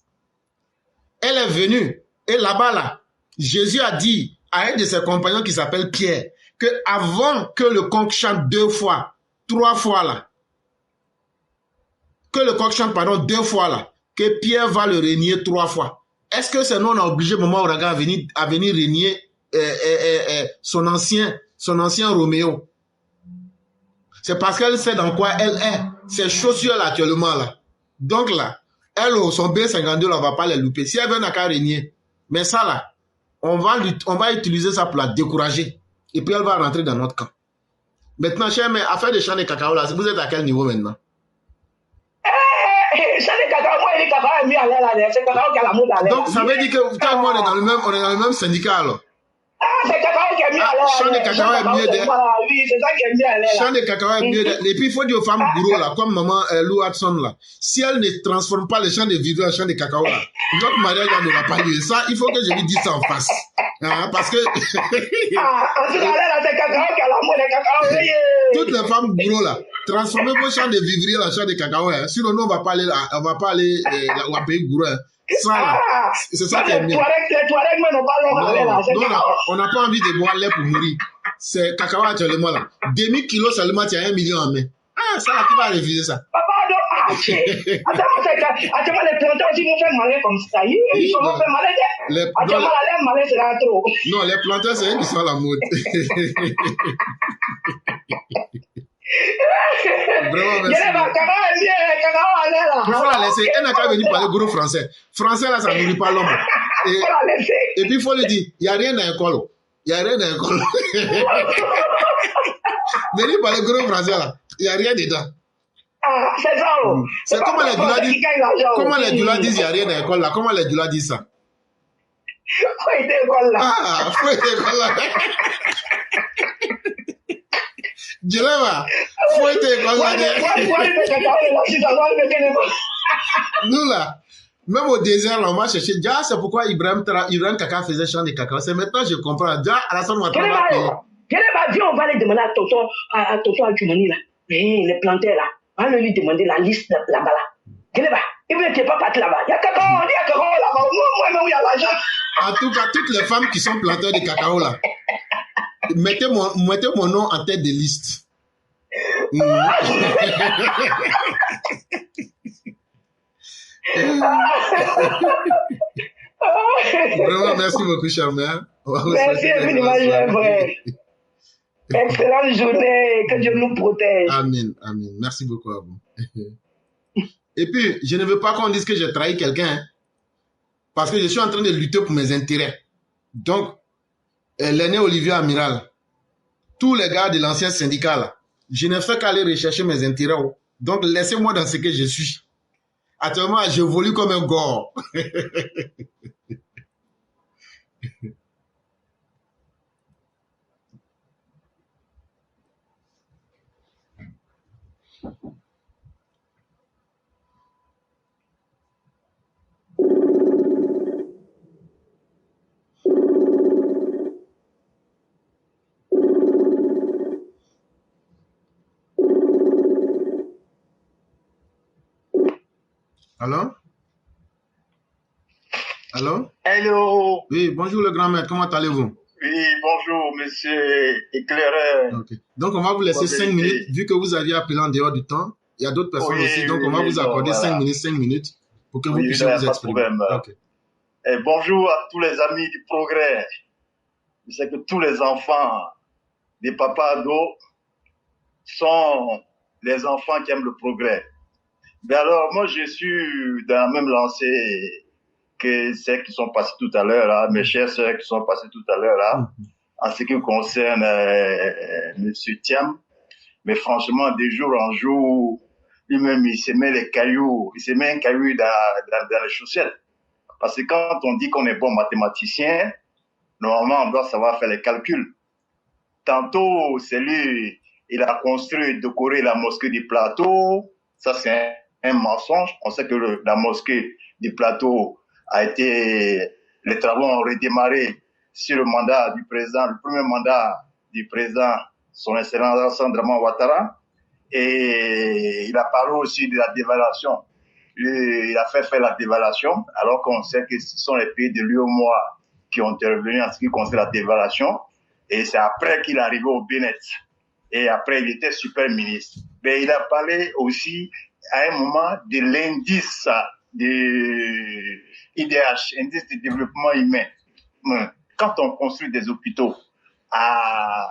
Elle est venue, et là-bas, là, Jésus a dit à un de ses compagnons qui s'appelle Pierre, que avant que le coq chante 2 fois, 3 fois là, que le coq chante, pardon, 2 fois là, que Pierre va le régner 3 fois. Est-ce que c'est nous, on a obligé Maman Ouragan à venir régner son ancien Roméo? C'est parce qu'elle sait dans quoi elle est. Ses chaussures là, actuellement là. Donc là, elle, son B52 là, on va pas les louper. Si elle veut, n'a qu'à régner. Mais ça là, on va utiliser ça pour la décourager. Et puis elle va rentrer dans notre camp. Maintenant, chère mère, affaire de champ de cacao là, vous êtes à quel niveau maintenant? Champ de cacao, moi, il est cacao est mieux à l'air là. C'est cacao qui a la mode à l'air. Donc ça veut dire que tout le monde est dans le même syndicat alors. Ah, c'est cacao qui est mieux à l'air. Champ de cacao est mieux de. Oui, c'est ça qui est mieux à l'air. Champ de cacao est mieux de. Et puis il faut dire aux femmes bourreaux là, comme Maman Lou Hudson là, si elle ne transforme pas les champs de vivre en champ de cacao là, notre mariage ne va pas lieu. Ça, il faut que je lui dise ça en face. Ah, parce que. En tout cas, là, c'est cacao qui a la mode, cacao. Toutes les femmes bourreaux là, transformez vos champs de vivrier en champ de cacao. Hein. Sinon, nous, on va pas aller au pays bourreau. Hein. Ça, là, c'est ça qui est mieux. Les Touaregs n'ont pas l'homme là. On n'a pas envie de boire lait pour mourir. C'est cacao actuellement là. Demi-kilo seulement, tu as 1 million en main. Ah, ça là, qui va refuser ça? Attends, les planteurs aussi nous font malin comme ça. Ils sont fait malin. Attends, la malin, c'est là trop. Non, les planteurs, c'est eux qui sont à la mode. Vraiment, merci. Elle n'a qu'à venir parler gros français. Français, là, ça ne nourrit pas l'homme. Et puis, il faut lui dire, il n'y a rien dans l'école. Il n'y a rien dans l'école. Venir parler gros français, là. Il n'y a rien dedans. Ah, c'est ça. Oh. C'est comment les Dula disent. Comment les Dula disent, il n'y a rien à l'école là. Comment les Dula disent ça? Faut être école là. Ah, faut être école là. Djilema, faut être école là. Nous là, même au désert, là, on va chercher. Déjà, c'est pourquoi Ibrahim Kaka faisait champ de cacao. C'est maintenant je comprends. Déjà, Alassane Ouattara va payer. Viens, on va aller demander à Tonton Adjumani là. Les plantaires là. On va lui demander la liste là-bas là. Geneva, il ne t'es pas parti là-bas. Il y a cacao là-bas. Moi, il y a l'argent. En tout cas, toutes les femmes qui sont planteurs de cacao là, mettez mon nom en tête de liste. Vraiment, merci beaucoup, cher maire. Merci infiniment, cher frère. Excellente journée, que Dieu nous protège. Amen, amen. Merci beaucoup à vous. Et puis, je ne veux pas qu'on dise que j'ai trahi quelqu'un, hein, parce que je suis en train de lutter pour mes intérêts. Donc, l'aîné Olivier Amiral, tous les gars de l'ancien syndicat, là, je ne fais qu'aller rechercher mes intérêts. Donc, laissez-moi dans ce que je suis. Actuellement, j'évolue comme un gore. Allô? Allô? Hello. Oui, bonjour le grand maître, comment allez-vous? Oui, bonjour, monsieur éclaireur. Okay. Donc, on va vous laisser 5 minutes, vu que vous aviez appelé en dehors du temps. Il y a d'autres personnes aussi, donc on va vous accorder 5 minutes pour que vous puissiez vous exprimer. Okay. Et bonjour à tous les amis du progrès. Je sais que tous les enfants des papas Ado sont les enfants qui aiment le progrès. Mais alors, moi, je suis dans la même lancée que celles qui sont passées tout à l'heure, là, mes chères sœurs qui sont passées tout à l'heure, là, en ce qui concerne Monsieur Thiam. Mais franchement, de jour en jour, lui-même, il se met les cailloux, il se met un caillou dans les chaussettes. Parce que quand on dit qu'on est bon mathématicien, normalement, on doit savoir faire les calculs. Tantôt, c'est lui, il a construit, décoré la mosquée du plateau. Ça, c'est un mensonge. On sait que la mosquée du plateau a été, les travaux ont redémarré sur le mandat du président, le premier mandat du président, son excellence Alassane Ouattara. Et il a parlé aussi de la dévaluation. Il a fait faire la dévaluation, alors qu'on sait que ce sont les pays de l'UEMOA qui ont intervenu en ce qui concerne la dévaluation. Et c'est après qu'il est arrivé au Bénin. Et après, il était super ministre. Mais il a parlé aussi à un moment de l'indice de IDH, indice de développement humain. Quand on construit des hôpitaux à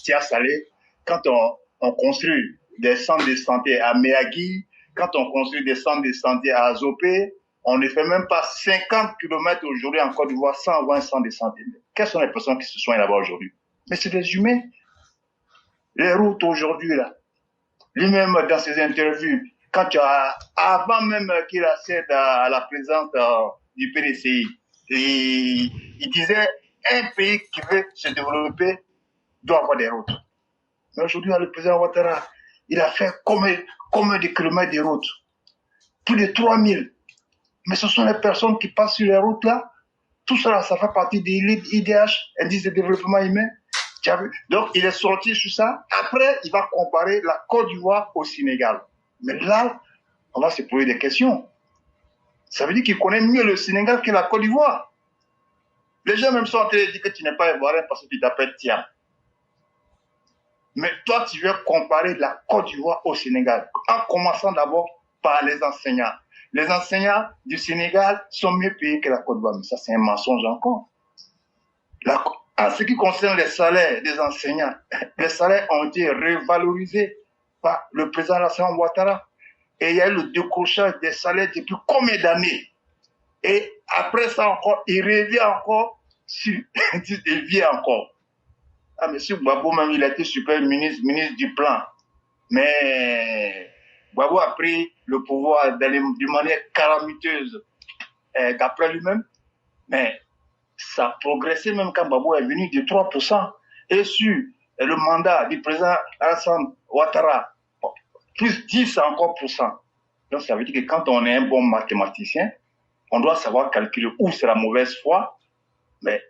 Tia-Salé, quand on construit des centres de santé à Méagui, quand on construit des centres de santé à Azopé, on ne fait même pas 50 km aujourd'hui en Côte d'Ivoire sans avoir un centre de santé. Quelles sont les personnes qui se soignent là-bas aujourd'hui? Mais c'est des humains. Les routes aujourd'hui, là, lui-même dans ses interviews, avant même qu'il accède à la présidence du PDCI, il disait un pays qui veut se développer doit avoir des routes. Mais aujourd'hui, le président Ouattara, il a fait combien de kilomètres de routes? Plus de 3000. Mais ce sont les personnes qui passent sur les routes là. Tout ça, ça fait partie de l'IDH, indice de développement humain. Donc, il est sorti sur ça. Après, il va comparer la Côte d'Ivoire au Sénégal. Mais là, on va se poser des questions. Ça veut dire qu'il connaît mieux le Sénégal que la Côte d'Ivoire. Les gens même sont en train de dire que tu n'es pas ivoirien parce que tu t'appelles Thiam. Mais toi, tu veux comparer la Côte d'Ivoire au Sénégal, en commençant d'abord par les enseignants. Les enseignants du Sénégal sont mieux payés que la Côte d'Ivoire. Mais ça, c'est un mensonge encore. En ce qui concerne les salaires des enseignants, les salaires ont été revalorisés par le président Alassane Ouattara. Et il y a eu le décrochage des salaires depuis combien d'années? Et après ça encore, il revient encore sur, il vient encore. Ah, monsieur Gbagbo, même, il a été super ministre du plan. Mais Gbagbo a pris le pouvoir d'une manière calamiteuse d'après lui-même, mais ça a progressé même quand Gbagbo est venu de 3%. Et sur le mandat du président Alassane Ouattara, plus 10 encore %. Donc ça veut dire que quand on est un bon mathématicien, on doit savoir calculer où c'est la mauvaise foi, mais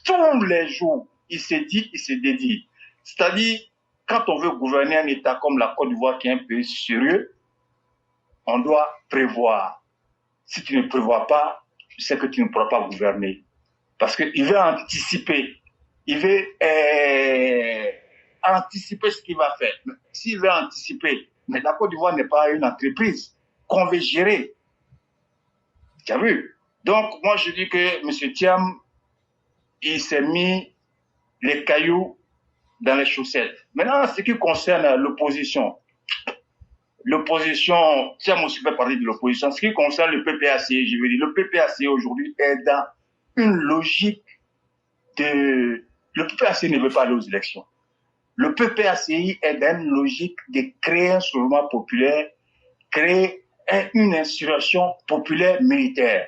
tous les jours, il se dit, il se dédie. C'est-à-dire, quand on veut gouverner un État comme la Côte d'Ivoire, qui est un pays sérieux, on doit prévoir. Si tu ne prévois pas, tu sais que tu ne pourras pas gouverner. Parce qu'il veut anticiper. Il veut anticiper ce qu'il va faire. S'il veut anticiper, mais la Côte d'Ivoire n'est pas une entreprise qu'on veut gérer. Tu as vu? Donc, moi, je dis que M. Thiam, il s'est mis les cailloux dans les chaussettes. Maintenant, ce qui concerne l'opposition, Thiam aussi fait partie de l'opposition. Ce qui concerne le PPAC, je veux dire, le PPAC aujourd'hui est dans une logique de... Le PPAC ne veut pas aller aux élections. Le PPACI est dans une logique de créer un soulèvement populaire, créer une insurrection populaire militaire.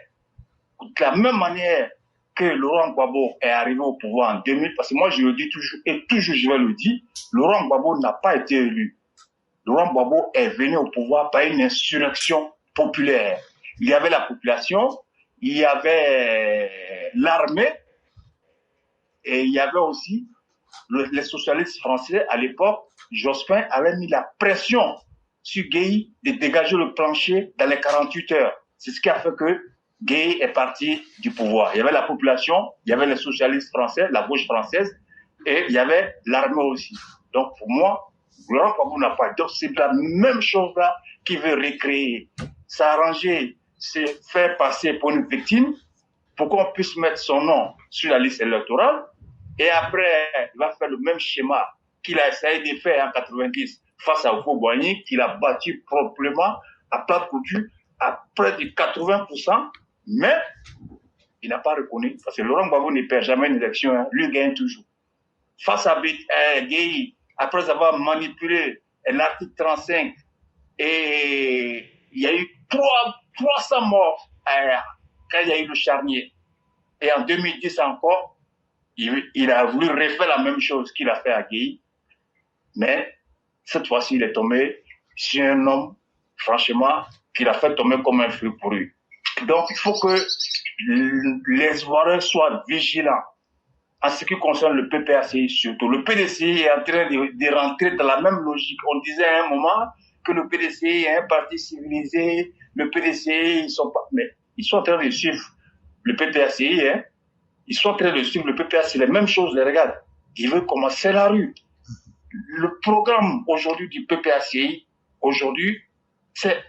De la même manière que Laurent Gbagbo est arrivé au pouvoir en 2000, parce que moi je le dis toujours, et toujours je vais le dire, Laurent Gbagbo n'a pas été élu. Laurent Gbagbo est venu au pouvoir par une insurrection populaire. Il y avait la population, il y avait l'armée, et il y avait aussi les socialistes français. À l'époque, Jospin avait mis la pression sur Gueye de dégager le plancher dans les 48 heures. C'est ce qui a fait que Gueye est parti du pouvoir. Il y avait la population, il y avait les socialistes français, la gauche française, et il y avait l'armée aussi. Donc pour moi, Laurent Gbagbo n'a pas. Donc c'est la même chose là qu'il veut recréer. S'arranger, c'est faire passer pour une victime, pour qu'on puisse mettre son nom sur la liste électorale. Et après, il va faire le même schéma qu'il a essayé de faire en 90 face à Houphouët-Boigny, qu'il a battu proprement à plat couture à près de 80%, mais il n'a pas reconnu, parce que Laurent Gbagbo ne perd jamais une élection, hein, lui gagne toujours. Face à Gueye, après avoir manipulé l'article 35, et il y a eu 300 morts quand il y a eu le charnier. Et en 2010 encore, il a voulu refaire la même chose qu'il a fait à Gueye, mais cette fois-ci, il est tombé sur un homme, franchement, qu'il a fait tomber comme un fruit pourri. Donc, il faut que les Ivoiriens soient vigilants en ce qui concerne le PPACI surtout. Le PDCI est en train de rentrer dans la même logique. On disait à un moment que le PDCI est un parti civilisé, le PDCI, ils sont pas... Mais ils sont en train de suivre le PPACI, hein. Ils sont en train de suivre le PPA, c'est la même chose, les regarde. Ils veulent commencer la rue. Le programme aujourd'hui du PPACI, aujourd'hui, c'est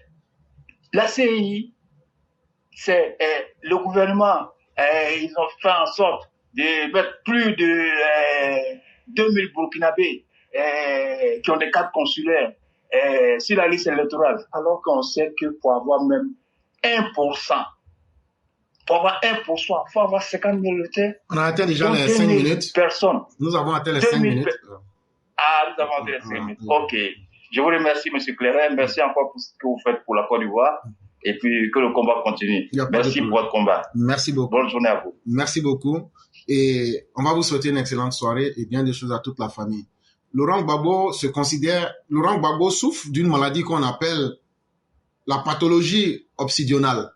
la CI, c'est le gouvernement, ils ont fait en sorte de mettre plus de 2000 Burkinabés qui ont des cartes consulaires sur la liste électorale, alors qu'on sait que pour avoir même 1%, pour avoir 1%, il faut avoir 50 000 électeurs. On a atteint déjà les 5 minutes. Personnes. Nous avons atteint les 5 minutes. Ah, nous avons atteint les 5 minutes. Ok. Je vous remercie, M. Clairet. Merci encore pour ce que vous faites pour la Côte d'Ivoire. Et puis, que le combat continue. Merci pour votre combat. Merci beaucoup. Bonne journée à vous. Merci beaucoup. Et on va vous souhaiter une excellente soirée et bien des choses à toute la famille. Laurent Gbagbo souffre d'une maladie qu'on appelle la pathologie obsidionale.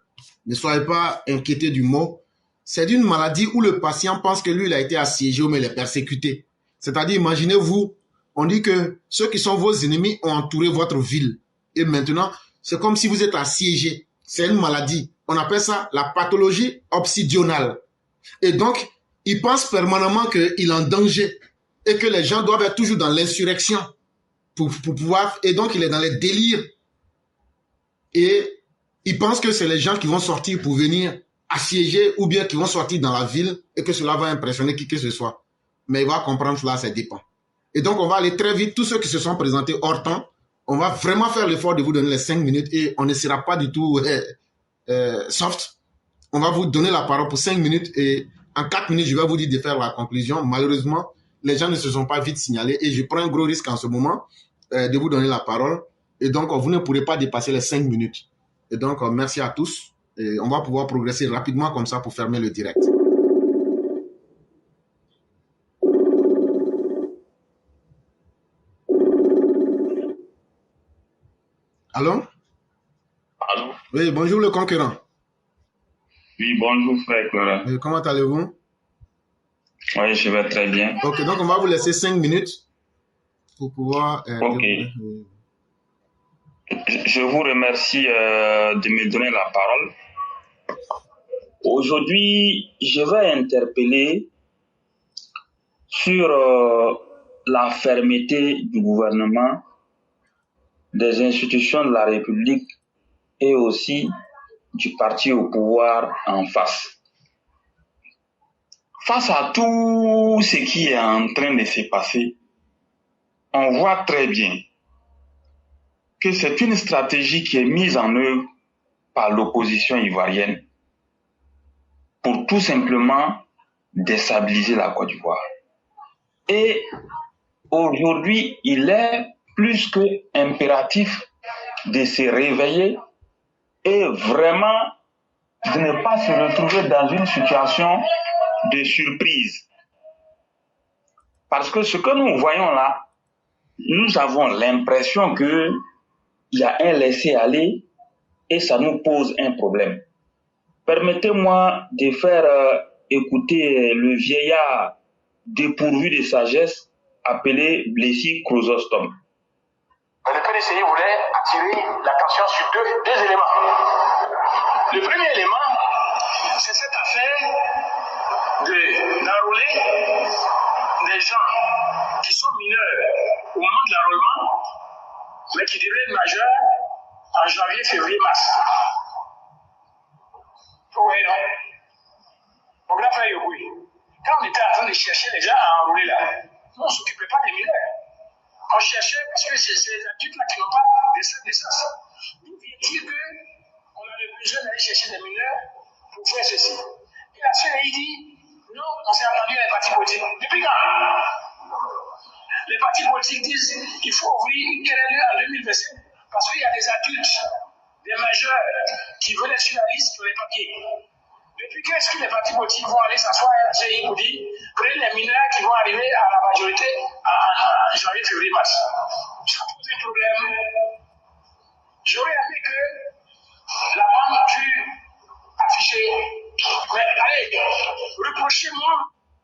Ne soyez pas inquiétés du mot. C'est d'une maladie où le patient pense que lui, il a été assiégé ou mais il est persécuté. C'est-à-dire, imaginez-vous, on dit que ceux qui sont vos ennemis ont entouré votre ville. Et maintenant, c'est comme si vous êtes assiégé. C'est une maladie. On appelle ça la pathologie obsidionale. Et donc, il pense permanemment qu'il est en danger et que les gens doivent être toujours dans l'insurrection pour pouvoir... Et donc, il est dans les délires. Et il pense que c'est les gens qui vont sortir pour venir assiéger ou bien qui vont sortir dans la ville et que cela va impressionner qui que ce soit. Mais il va comprendre cela, ça dépend. Et donc, on va aller très vite. Tous ceux qui se sont présentés hors temps, on va vraiment faire l'effort de vous donner les 5 minutes et on ne sera pas du tout soft. On va vous donner la parole pour 5 minutes et en 4 minutes, je vais vous dire de faire la conclusion. Malheureusement, les gens ne se sont pas vite signalés et je prends un gros risque en ce moment de vous donner la parole. Et donc, vous ne pourrez pas dépasser les 5 minutes. Et donc, merci à tous. Et on va pouvoir progresser rapidement comme ça pour fermer le direct. Allô? Allô? Oui, bonjour le concurrent. Oui, bonjour frère Clara. Comment allez-vous? Oui, je vais très bien. Ok, donc on va vous laisser 5 minutes pour pouvoir... ok. Je vous remercie de me donner la parole. Aujourd'hui, je vais interpeller sur la fermeté du gouvernement, des institutions de la République et aussi du parti au pouvoir en face. Face à tout ce qui est en train de se passer, on voit très bien que c'est une stratégie qui est mise en œuvre par l'opposition ivoirienne pour tout simplement déstabiliser la Côte d'Ivoire. Et aujourd'hui, il est plus que impératif de se réveiller et vraiment de ne pas se retrouver dans une situation de surprise. Parce que ce que nous voyons là, nous avons l'impression qu'il y a un laisser-aller et ça nous pose un problème. Permettez-moi de faire écouter le vieillard dépourvu de sagesse appelé Blaise Chrysostome. Le PDCI voulait attirer l'attention sur deux éléments. Le premier élément, c'est cette affaire d'enrôler des gens qui sont mineurs au moment de l'enrôlement, mais qui deviennent majeurs en janvier, février, mars. Oui, non? Mon grand frère Yogui, quand on était en train de chercher les gens à enrôler là, on ne s'occupait pas des mineurs. On cherchait, parce que c'est les adultes là qui n'ont pas de cette naissance. D'où vient-il qu'on avait besoin d'aller chercher des mineurs pour faire ceci? Et la CNI dit, non, on s'est entendu avec les partis politiques. Depuis quand? Les partis politiques disent qu'il faut ouvrir une querelle en 2025 parce qu'il y a des adultes, des majeurs qui venaient sur la liste sur les papiers. Depuis quand est-ce que les partis politiques vont aller s'asseoir à la CNI pour dire prenez les mineurs qui vont arriver à la majorité en janvier, février, mars? Ça pose un problème. J'aurais aimé que la banque pût afficher. Mais allez, reprochez-moi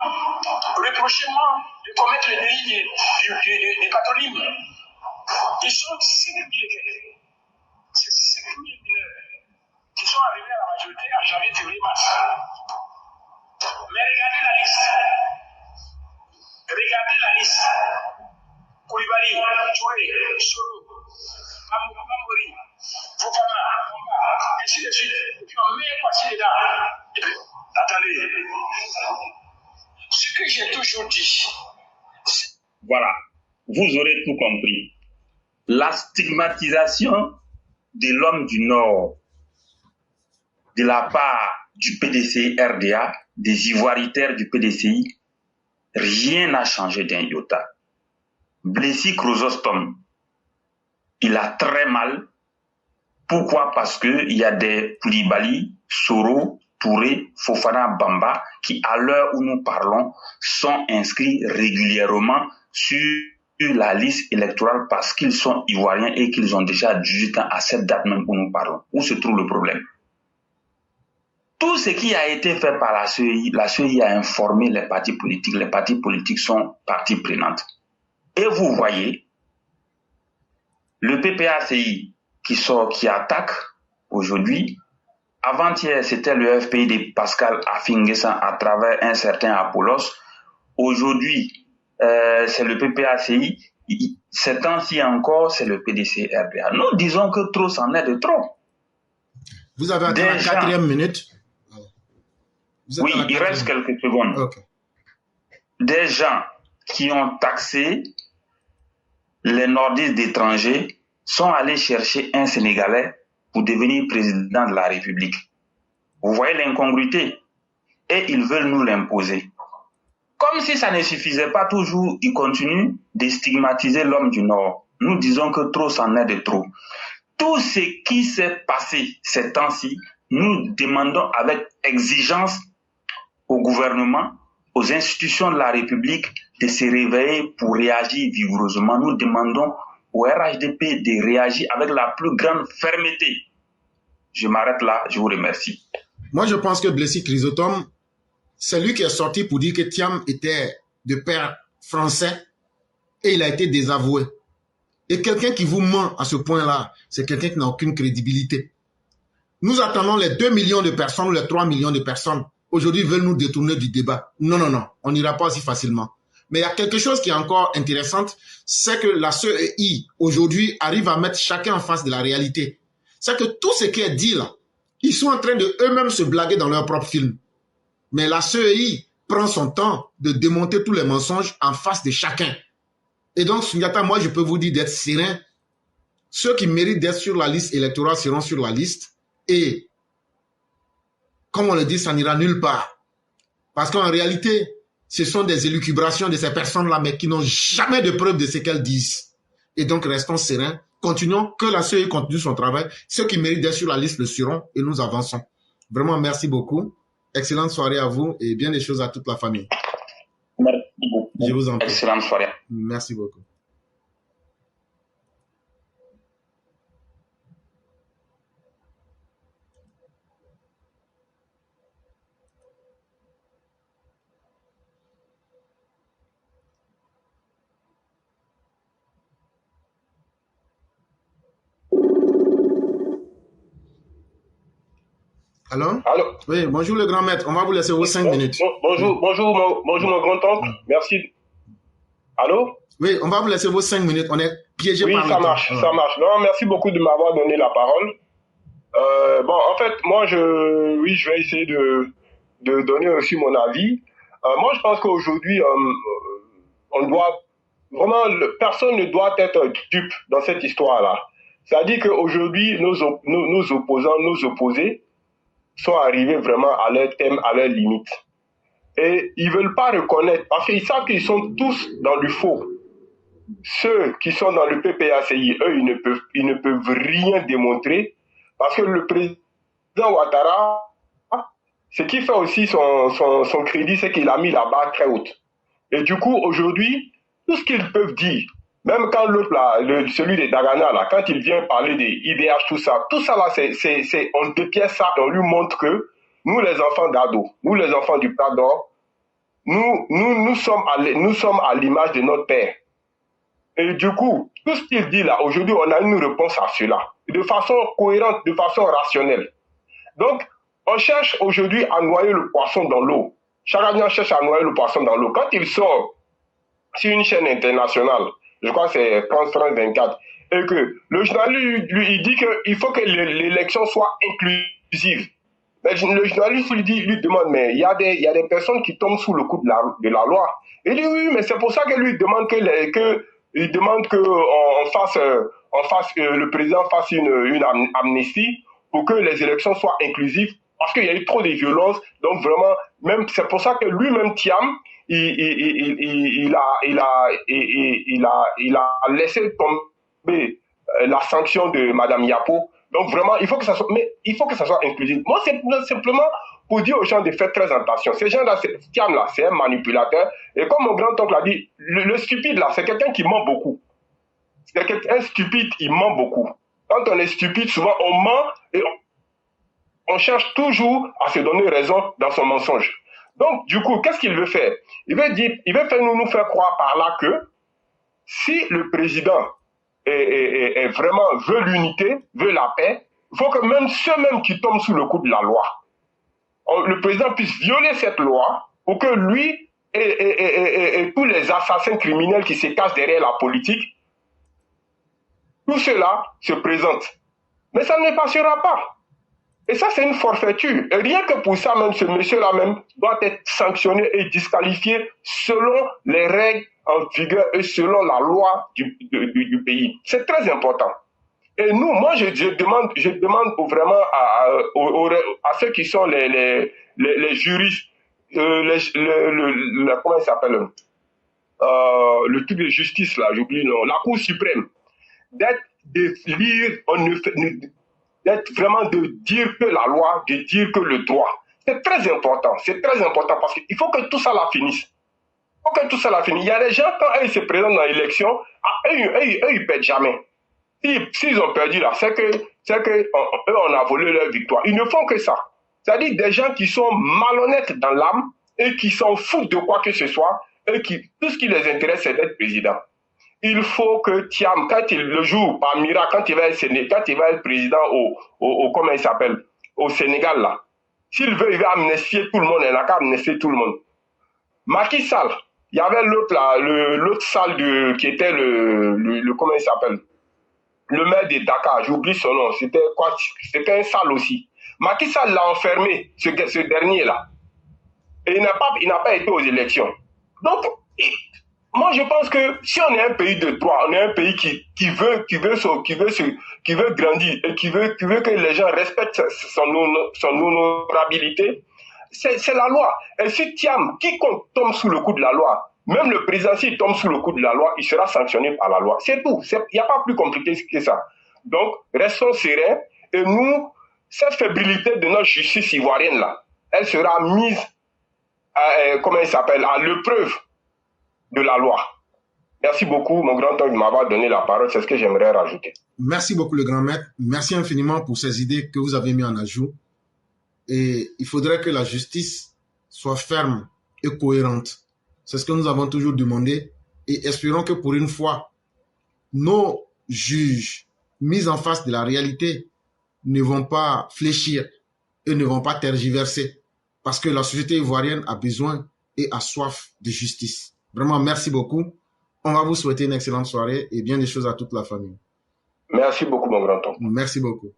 de commettre le délit du patronyme. Ils sont 5 000. C'est 5 000 mineurs qui sont arrivés à la majorité en janvier, février, mars. Mais regardez la liste. Koulibaly, Touré, Soro, Mamori, Fofana, Mamba, ainsi de suite. Et puis on met un parti dedans. Attendez. Ce que j'ai toujours dit. Voilà, vous aurez tout compris. La stigmatisation de l'homme du Nord de la part du PDCI-RDA, des ivoiritaires du PDCI, rien n'a changé d'un iota. Blaise Chrysostome, il a très mal. Pourquoi? Parce qu'il y a des Koulibaly, Soro, Touré, Fofana, Bamba qui, à l'heure où nous parlons, sont inscrits régulièrement sur la liste électorale parce qu'ils sont ivoiriens et qu'ils ont déjà 18 ans à cette date même où nous parlons. Où se trouve le problème? Tout ce qui a été fait par la CEI a informé les partis politiques sont partie prenante. Et vous voyez, le PPACI qui attaque aujourd'hui, avant-hier c'était le FPI de Pascal Affi-N'Guessan à travers un certain Apollos, aujourd'hui c'est le PPACI, ces temps-ci encore c'est le PDC-RDA. Nous disons que trop c'en est de trop. Vous avez atteint la 4e minute. Oui, il reste quelques secondes. Okay. Des gens qui ont taxé les nordistes d'étrangers sont allés chercher un Sénégalais pour devenir président de la République. Vous voyez l'incongruité? Et ils veulent nous l'imposer. Comme si ça ne suffisait pas toujours, ils continuent de stigmatiser l'homme du Nord. nous disons que trop c'en est de trop. Tout ce qui s'est passé ces temps-ci, nous demandons avec exigence au gouvernement, aux institutions de la République de se réveiller pour réagir vigoureusement. Nous demandons au RHDP de réagir avec la plus grande fermeté. Je m'arrête là, je vous remercie. Moi, je pense que Blessy Chrysotome, c'est lui qui est sorti pour dire que Thiam était de père français et il a été désavoué. Et quelqu'un qui vous ment à ce point-là, c'est quelqu'un qui n'a aucune crédibilité. Nous attendons les 2 millions de personnes ou les 3 millions de personnes. Aujourd'hui, ils veulent nous détourner du débat. Non, non, non, on n'ira pas aussi facilement. Mais il y a quelque chose qui est encore intéressant, c'est que la CEI, aujourd'hui, arrive à mettre chacun en face de la réalité. C'est que tout ce qui est dit là, ils sont en train de eux-mêmes se blaguer dans leur propre film. Mais la CEI prend son temps de démonter tous les mensonges en face de chacun. Et donc, Sundiata, moi, je peux vous dire d'être serein. Ceux qui méritent d'être sur la liste électorale seront sur la liste. Et, comme on le dit, ça n'ira nulle part. Parce qu'en réalité, ce sont des élucubrations de ces personnes-là, mais qui n'ont jamais de preuve de ce qu'elles disent. Et donc, restons sereins. Continuons, que la CEI continue son travail. Ceux qui méritent d'être sur la liste le seront et nous avançons. Vraiment, merci beaucoup. Excellente soirée à vous et bien des choses à toute la famille. Merci beaucoup. Je vous en prie. Excellente soirée. Merci beaucoup. Allô? Allô? Oui, bonjour le grand maître. On va vous laisser vos 5 minutes. Bonjour mon grand-oncle. Merci. Allô? Oui, on va vous laisser vos 5 minutes. On est piégé par le temps. Oui, ça marche. Non, merci beaucoup de m'avoir donné la parole. Bon, en fait, moi, je vais essayer de donner aussi mon avis. Moi, je pense qu'aujourd'hui, on doit vraiment, personne ne doit être dupe dans cette histoire-là. C'est-à-dire qu'aujourd'hui, nos opposants, nos opposés, sont arrivés vraiment à leur thème, à leur limite. Et ils ne veulent pas reconnaître, parce qu'ils savent qu'ils sont tous dans le faux. Ceux qui sont dans le PPACI, eux, ils ne peuvent rien démontrer, parce que le président Ouattara, ce qui fait aussi son crédit, c'est qu'il a mis la barre très haute. Et du coup, aujourd'hui, tout ce qu'ils peuvent dire, même quand l'autre, celui de Dagana, là, quand il vient parler des IDH, tout ça là, on dépièce ça et on lui montre que nous, les enfants d'Ado, nous, les enfants du Prador, nous sommes à l'image de notre père. Et du coup, tout ce qu'il dit là, aujourd'hui, on a une réponse à cela, de façon cohérente, de façon rationnelle. Donc, on cherche aujourd'hui à noyer le poisson dans l'eau. Chacun cherche à noyer le poisson dans l'eau. Quand il sort sur une chaîne internationale, je crois que c'est France 24, et que le journaliste lui dit qu'il faut que l'élection soit inclusive. Mais le journaliste lui demande, mais il y a des personnes qui tombent sous le coup de la loi. Il dit oui, mais c'est pour ça que lui demande que le président fasse une amnistie pour que les élections soient inclusives, parce qu'il y a eu trop de violence. Donc vraiment, même c'est pour ça que lui-même Thiam, il a laissé tomber la sanction de Madame Yapo. Donc vraiment, il faut que ça soit inclusif. Moi, c'est simplement pour dire aux gens de faire très attention. Ces gens-là, Thiam là, c'est un manipulateur. Et comme mon grand-oncle a dit, le stupide là, c'est quelqu'un qui ment beaucoup. C'est quelqu'un stupide, il ment beaucoup. Quand on est stupide, souvent on ment et on cherche toujours à se donner raison dans son mensonge. Donc, du coup, qu'est-ce qu'il veut faire? Il veut nous faire croire par là que si le président vraiment veut l'unité, veut la paix, il faut que même ceux-mêmes qui tombent sous le coup de la loi, le président puisse violer cette loi pour que lui et tous les assassins criminels qui se cachent derrière la politique, tout cela se présente. Mais ça ne passera pas. Et ça, c'est une forfaiture. Et rien que pour ça, même ce monsieur-là même doit être sanctionné et disqualifié selon les règles en vigueur et selon la loi du pays. C'est très important. Et nous, moi, je demande vraiment à ceux qui sont les juristes, comment il s'appelle, le truc de justice, là, j'oublie le nom, la Cour suprême. d'être vraiment de dire que la loi, de dire que le droit. C'est très important parce qu'il faut que tout ça la finisse. Il faut que tout ça la finisse. Il y a des gens, quand ils se présentent dans l'élection, eux, ils perdent jamais. S'ils ont perdu là, c'est que eux, on a volé leur victoire. Ils ne font que ça. C'est-à-dire des gens qui sont malhonnêtes dans l'âme et qui s'en foutent de quoi que ce soit et tout ce qui les intéresse, c'est d'être président. Il faut que Thiam, le jour, par miracle, quand il va être président comment il s'appelle, au Sénégal, là, s'il veut, il va amnistier tout le monde, il n'a qu'à amnistier tout le monde. Macky Sall, il y avait l'autre là, l'autre Sall qui était comment il s'appelle, le maire de Dakar, j'oublie son nom, c'était quoi, c'était un Sall aussi. Macky Sall l'a enfermé, ce dernier-là. Et il n'a pas été aux élections. Donc, moi, je pense que si on est un pays de droit, on est un pays qui veut grandir et qui veut que les gens respectent son honorabilité, c'est la loi. Et si Thiam, quiconque tombe sous le coup de la loi, même le président, s'il tombe sous le coup de la loi, il sera sanctionné par la loi. C'est tout. Il n'y a pas plus compliqué que ça. Donc, restons sereins. Et nous, cette fébrilité de notre justice ivoirienne, là, elle sera mise à l'épreuve de la loi. Merci beaucoup, mon grand-oncle, de m'avoir donné la parole. C'est ce que j'aimerais rajouter. Merci beaucoup, le grand maître. Merci infiniment pour ces idées que vous avez mis en ajout. Et il faudrait que la justice soit ferme et cohérente. C'est ce que nous avons toujours demandé. Et espérons que pour une fois, nos juges mis en face de la réalité ne vont pas fléchir et ne vont pas tergiverser. Parce que la société ivoirienne a besoin et a soif de justice. Vraiment, merci beaucoup. On va vous souhaiter une excellente soirée et bien des choses à toute la famille. Merci beaucoup, mon grand-oncle. Merci beaucoup.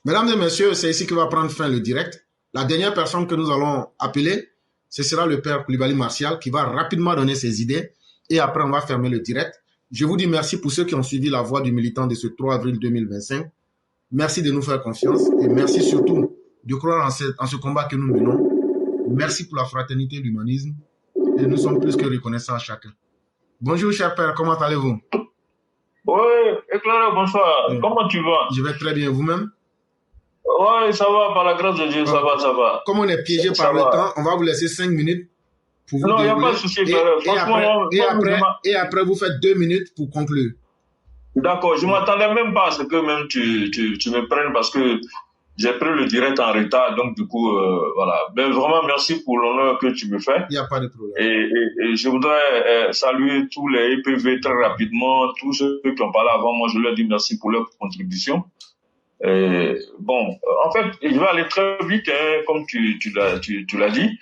Mesdames et messieurs, c'est ici que va prendre fin le direct. La dernière personne que nous allons appeler, ce sera le père Koulibaly Martial qui va rapidement donner ses idées et après on va fermer le direct. Je vous dis merci pour ceux qui ont suivi la voix du militant de ce 3 avril 2025. Merci de nous faire confiance et merci surtout de croire en ce combat que nous menons. Merci pour la fraternité et l'humanisme et nous sommes plus que reconnaissants à chacun. Bonjour cher père, comment allez-vous? Oui, Éclaireur, bonsoir. Comment tu vas? Je vais très bien, vous-même? Oui, ça va, par la grâce de Dieu, ça va. Comme on est piégé par le temps, on va vous laisser 5 minutes pour vous dérouler. Non, il n'y a pas de souci, Éclaireur. Et après, vous faites 2 minutes pour conclure. D'accord, je ne m'attendais même pas à ce que même tu me prennes parce que j'ai pris le direct en retard, donc du coup, voilà. Ben, vraiment, merci pour l'honneur que tu me fais. Il n'y a pas de problème. Et je voudrais saluer tous les EPV très rapidement, tous ceux qui ont parlé avant moi, je leur dis merci pour leur contribution. Bon, en fait, je vais aller très vite, hein, comme tu l'as dit.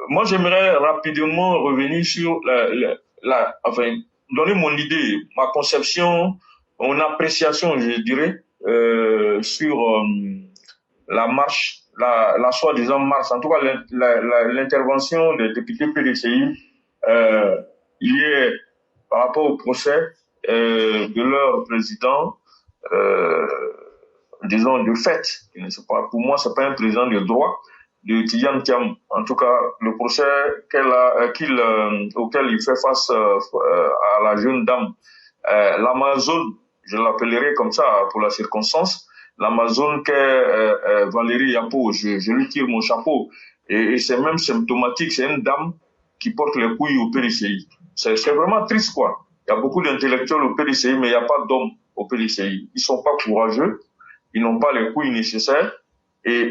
Moi, j'aimerais rapidement revenir sur enfin, donner mon idée, ma conception, mon appréciation, je dirais, sur la marche, la soi-disant marche, en tout cas l'intervention des députés PDCI hier par rapport au procès de leur président, disons de fait, pour moi c'est pas un président de droit, de Tidjane Thiam, en tout cas le procès auquel il fait face à la jeune dame, l'Amazone, je l'appellerai comme ça pour la circonstance, l'Amazone qu'est Valérie Yapo, je lui tire mon chapeau, et c'est même symptomatique, c'est une dame qui porte les couilles au PDCI. C'est vraiment triste, quoi. Il y a beaucoup d'intellectuels au PDCI, mais il n'y a pas d'hommes au PDCI. Ils sont pas courageux, ils n'ont pas les couilles nécessaires, et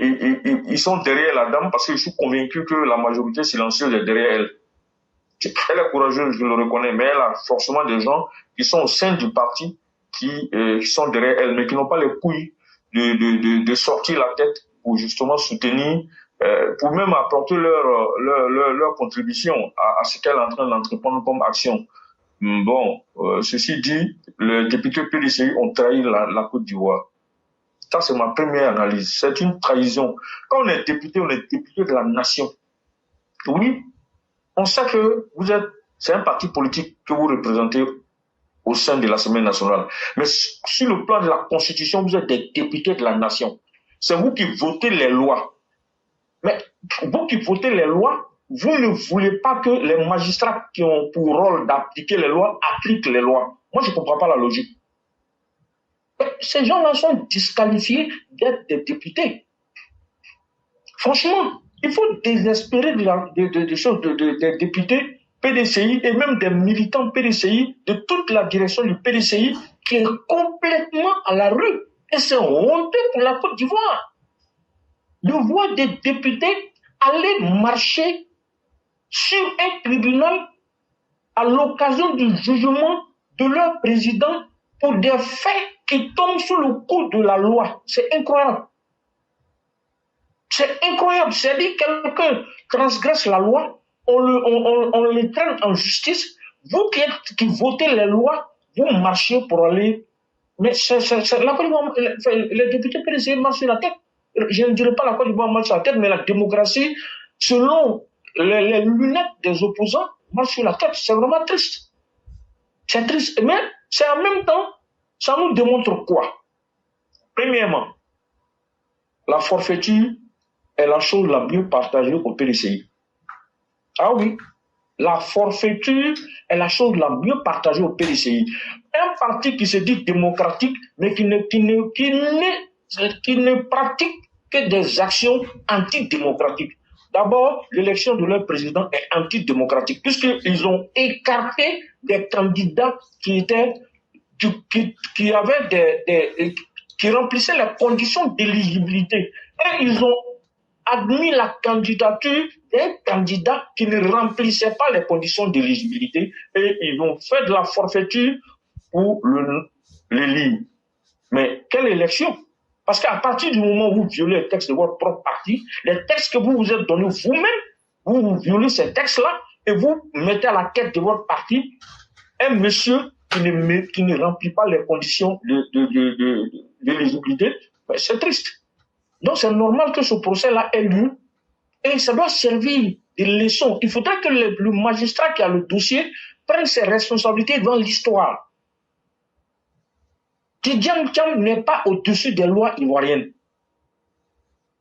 ils sont derrière la dame parce que je suis convaincu que la majorité silencieuse est derrière elle. Elle est courageuse, je le reconnais, mais elle a forcément des gens qui sont au sein du parti qui sont derrière elle, mais qui n'ont pas les couilles de sortir la tête pour justement soutenir, pour même apporter leur contribution à ce qu'elle est en train d'entreprendre comme action. Bon, ceci dit, les députés PDCI ont trahi la Côte d'Ivoire. Ça, c'est ma première analyse. C'est une trahison. Quand on est député de la nation. Oui, on sait que c'est un parti politique que vous représentez au sein de l'Assemblée nationale. Mais sur le plan de la Constitution, vous êtes des députés de la nation. C'est vous qui votez les lois. Mais vous qui votez les lois, vous ne voulez pas que les magistrats qui ont pour rôle d'appliquer les lois appliquent les lois. Moi, je ne comprends pas la logique. Ces gens-là sont disqualifiés d'être des députés. Franchement, il faut désespérer des choses des députés PDCI et même des militants PDCI, de toute la direction du PDCI qui est complètement à la rue. Et c'est honteux pour la Côte d'Ivoire de voir des députés aller marcher sur un tribunal à l'occasion du jugement de leur président pour des faits qui tombent sous le coup de la loi. C'est incroyable. C'est incroyable. C'est-à-dire que quelqu'un transgresse la loi, on les traîne en justice. Vous qui votez les lois, vous marchez pour aller... Mais la Côte d'Ivoire, les députés PDCI marchent sur la tête. Je ne dirais pas la Côte d'Ivoire marche sur la tête, mais la démocratie, selon les lunettes des opposants, marche sur la tête. C'est vraiment triste. C'est triste. Mais c'est en même temps, ça nous démontre quoi? Premièrement, la forfaiture est la chose la mieux partagée au PDCI. Ah oui, la forfaiture est la chose la mieux partagée au PDCI. Un parti qui se dit démocratique, mais qui ne pratique que des actions antidémocratiques. D'abord, l'élection de leur président est antidémocratique, puisqu'ils ont écarté des candidats qui remplissaient les conditions d'éligibilité. Et ils ont admis la candidature d'un candidat qui ne remplissait pas les conditions d'éligibilité et ils ont fait de la forfaiture pour l'élire. Mais quelle élection? Parce qu'à partir du moment où vous violez les textes de votre propre parti, les textes que vous vous êtes donnés vous-même, vous violez ces textes-là et vous mettez à la tête de votre parti un monsieur qui ne remplit pas les conditions d'éligibilité. C'est triste. Donc c'est normal que ce procès-là ait lieu et ça doit servir de leçon. Il faudrait que le magistrat qui a le dossier prenne ses responsabilités devant l'histoire. Tidjane Thiam n'est pas au-dessus des lois ivoiriennes.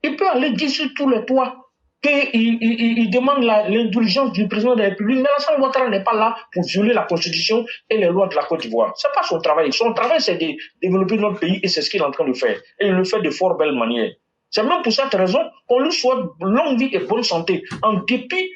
Il peut aller dire sur tous les toits qu'il demande l'indulgence du président de la République, mais Alassane Ouattara n'est pas là pour violer la Constitution et les lois de la Côte d'Ivoire. Ce n'est pas son travail. Son travail, c'est de développer notre pays et c'est ce qu'il est en train de faire. Et il le fait de fort belle manière. C'est même pour cette raison qu'on lui souhaite longue vie et bonne santé, en dépit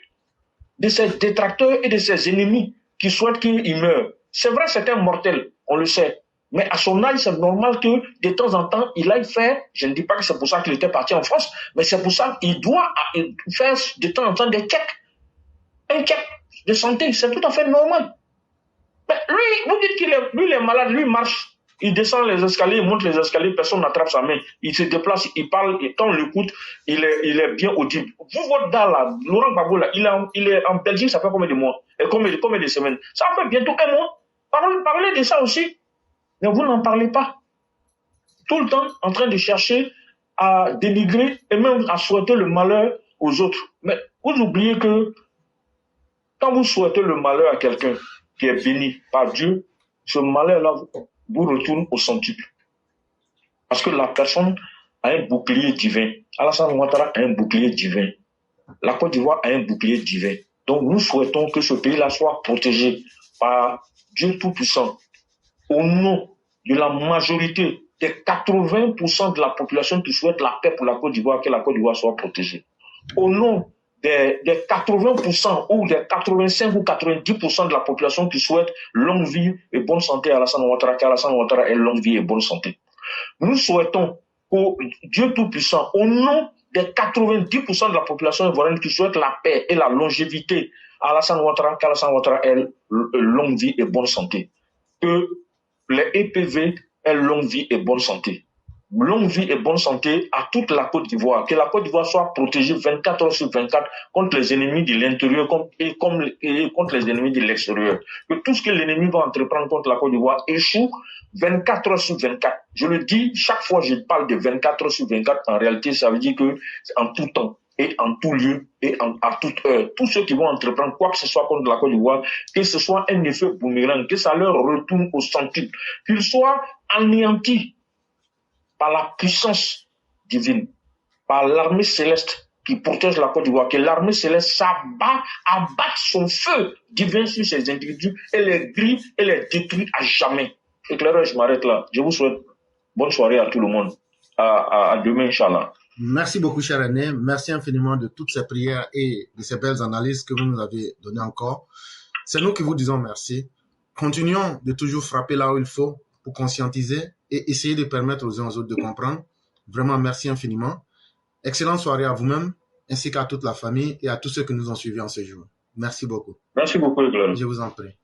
de ses détracteurs et de ses ennemis qui souhaitent qu'il meure. C'est vrai, c'est un mortel, on le sait. Mais à son âge, c'est normal que de temps en temps, il aille faire, je ne dis pas que c'est pour ça qu'il était parti en France, mais c'est pour ça qu'il doit faire de temps en temps des checks. Un check de santé, c'est tout à fait normal. Mais lui, vous dites qu'il est malade, lui marche. Il descend les escaliers, il monte les escaliers, personne n'attrape sa main. Il se déplace, il parle, et quand on l'écoute, il est bien audible. Vous, votre gars là, Laurent Gbagbo là, il est en Belgique, ça fait combien de mois? Et combien de semaines? Ça fait bientôt un mois. Parlez de ça aussi. Mais vous n'en parlez pas. Tout le temps en train de chercher à dénigrer et même à souhaiter le malheur aux autres. Mais vous oubliez que quand vous souhaitez le malheur à quelqu'un qui est béni par Dieu, ce malheur-là vous retourne au centuple. Parce que la personne a un bouclier divin. Alassane Ouattara a un bouclier divin. La Côte d'Ivoire a un bouclier divin. Donc nous souhaitons que ce pays-là soit protégé par Dieu Tout-Puissant. Au nom de la majorité des 80% de la population qui souhaite la paix pour la Côte d'Ivoire, que la Côte d'Ivoire soit protégée. Au nom des 80% ou des 85 ou 90% de la population qui souhaite longue vie et bonne santé à Alassane Ouattara, qu'Alassane Ouattara ait longue vie et bonne santé. Nous souhaitons que Dieu Tout-Puissant, au nom des 90% de la population ivoirienne qui souhaite la paix et la longévité à Alassane Ouattara, qu'Alassane Ouattara ait longue vie et bonne santé. Que les EPV aient longue vie et bonne santé. Longue vie et bonne santé à toute la Côte d'Ivoire. Que la Côte d'Ivoire soit protégée 24 heures sur 24 contre les ennemis de l'intérieur et contre les ennemis de l'extérieur. Que tout ce que l'ennemi va entreprendre contre la Côte d'Ivoire échoue 24 heures sur 24. Je le dis, chaque fois je parle de 24 heures sur 24, en réalité ça veut dire que en tout temps et en tout lieu et à toute heure, tous ceux qui vont entreprendre quoi que ce soit contre la Côte d'Ivoire, que ce soit un effet boomerang, que ça leur retourne au centuple, qu'ils soient anéantis par la puissance divine, par l'armée céleste qui protège la Côte d'Ivoire, que l'armée céleste abatte son feu divin sur ces individus et les grille et les détruit à jamais. Éclaireur, je m'arrête là. Je vous souhaite bonne soirée à tout le monde. À demain, Inch'Allah. Merci beaucoup, cher René. Merci infiniment de toutes ces prières et de ces belles analyses que vous nous avez données encore. C'est nous qui vous disons merci. Continuons de toujours frapper là où il faut pour conscientiser et essayer de permettre aux uns aux autres de comprendre. Vraiment, merci infiniment. Excellente soirée à vous-même, ainsi qu'à toute la famille et à tous ceux qui nous ont suivis en ce jour. Merci beaucoup. Merci beaucoup, Éclaireur. Je vous en prie.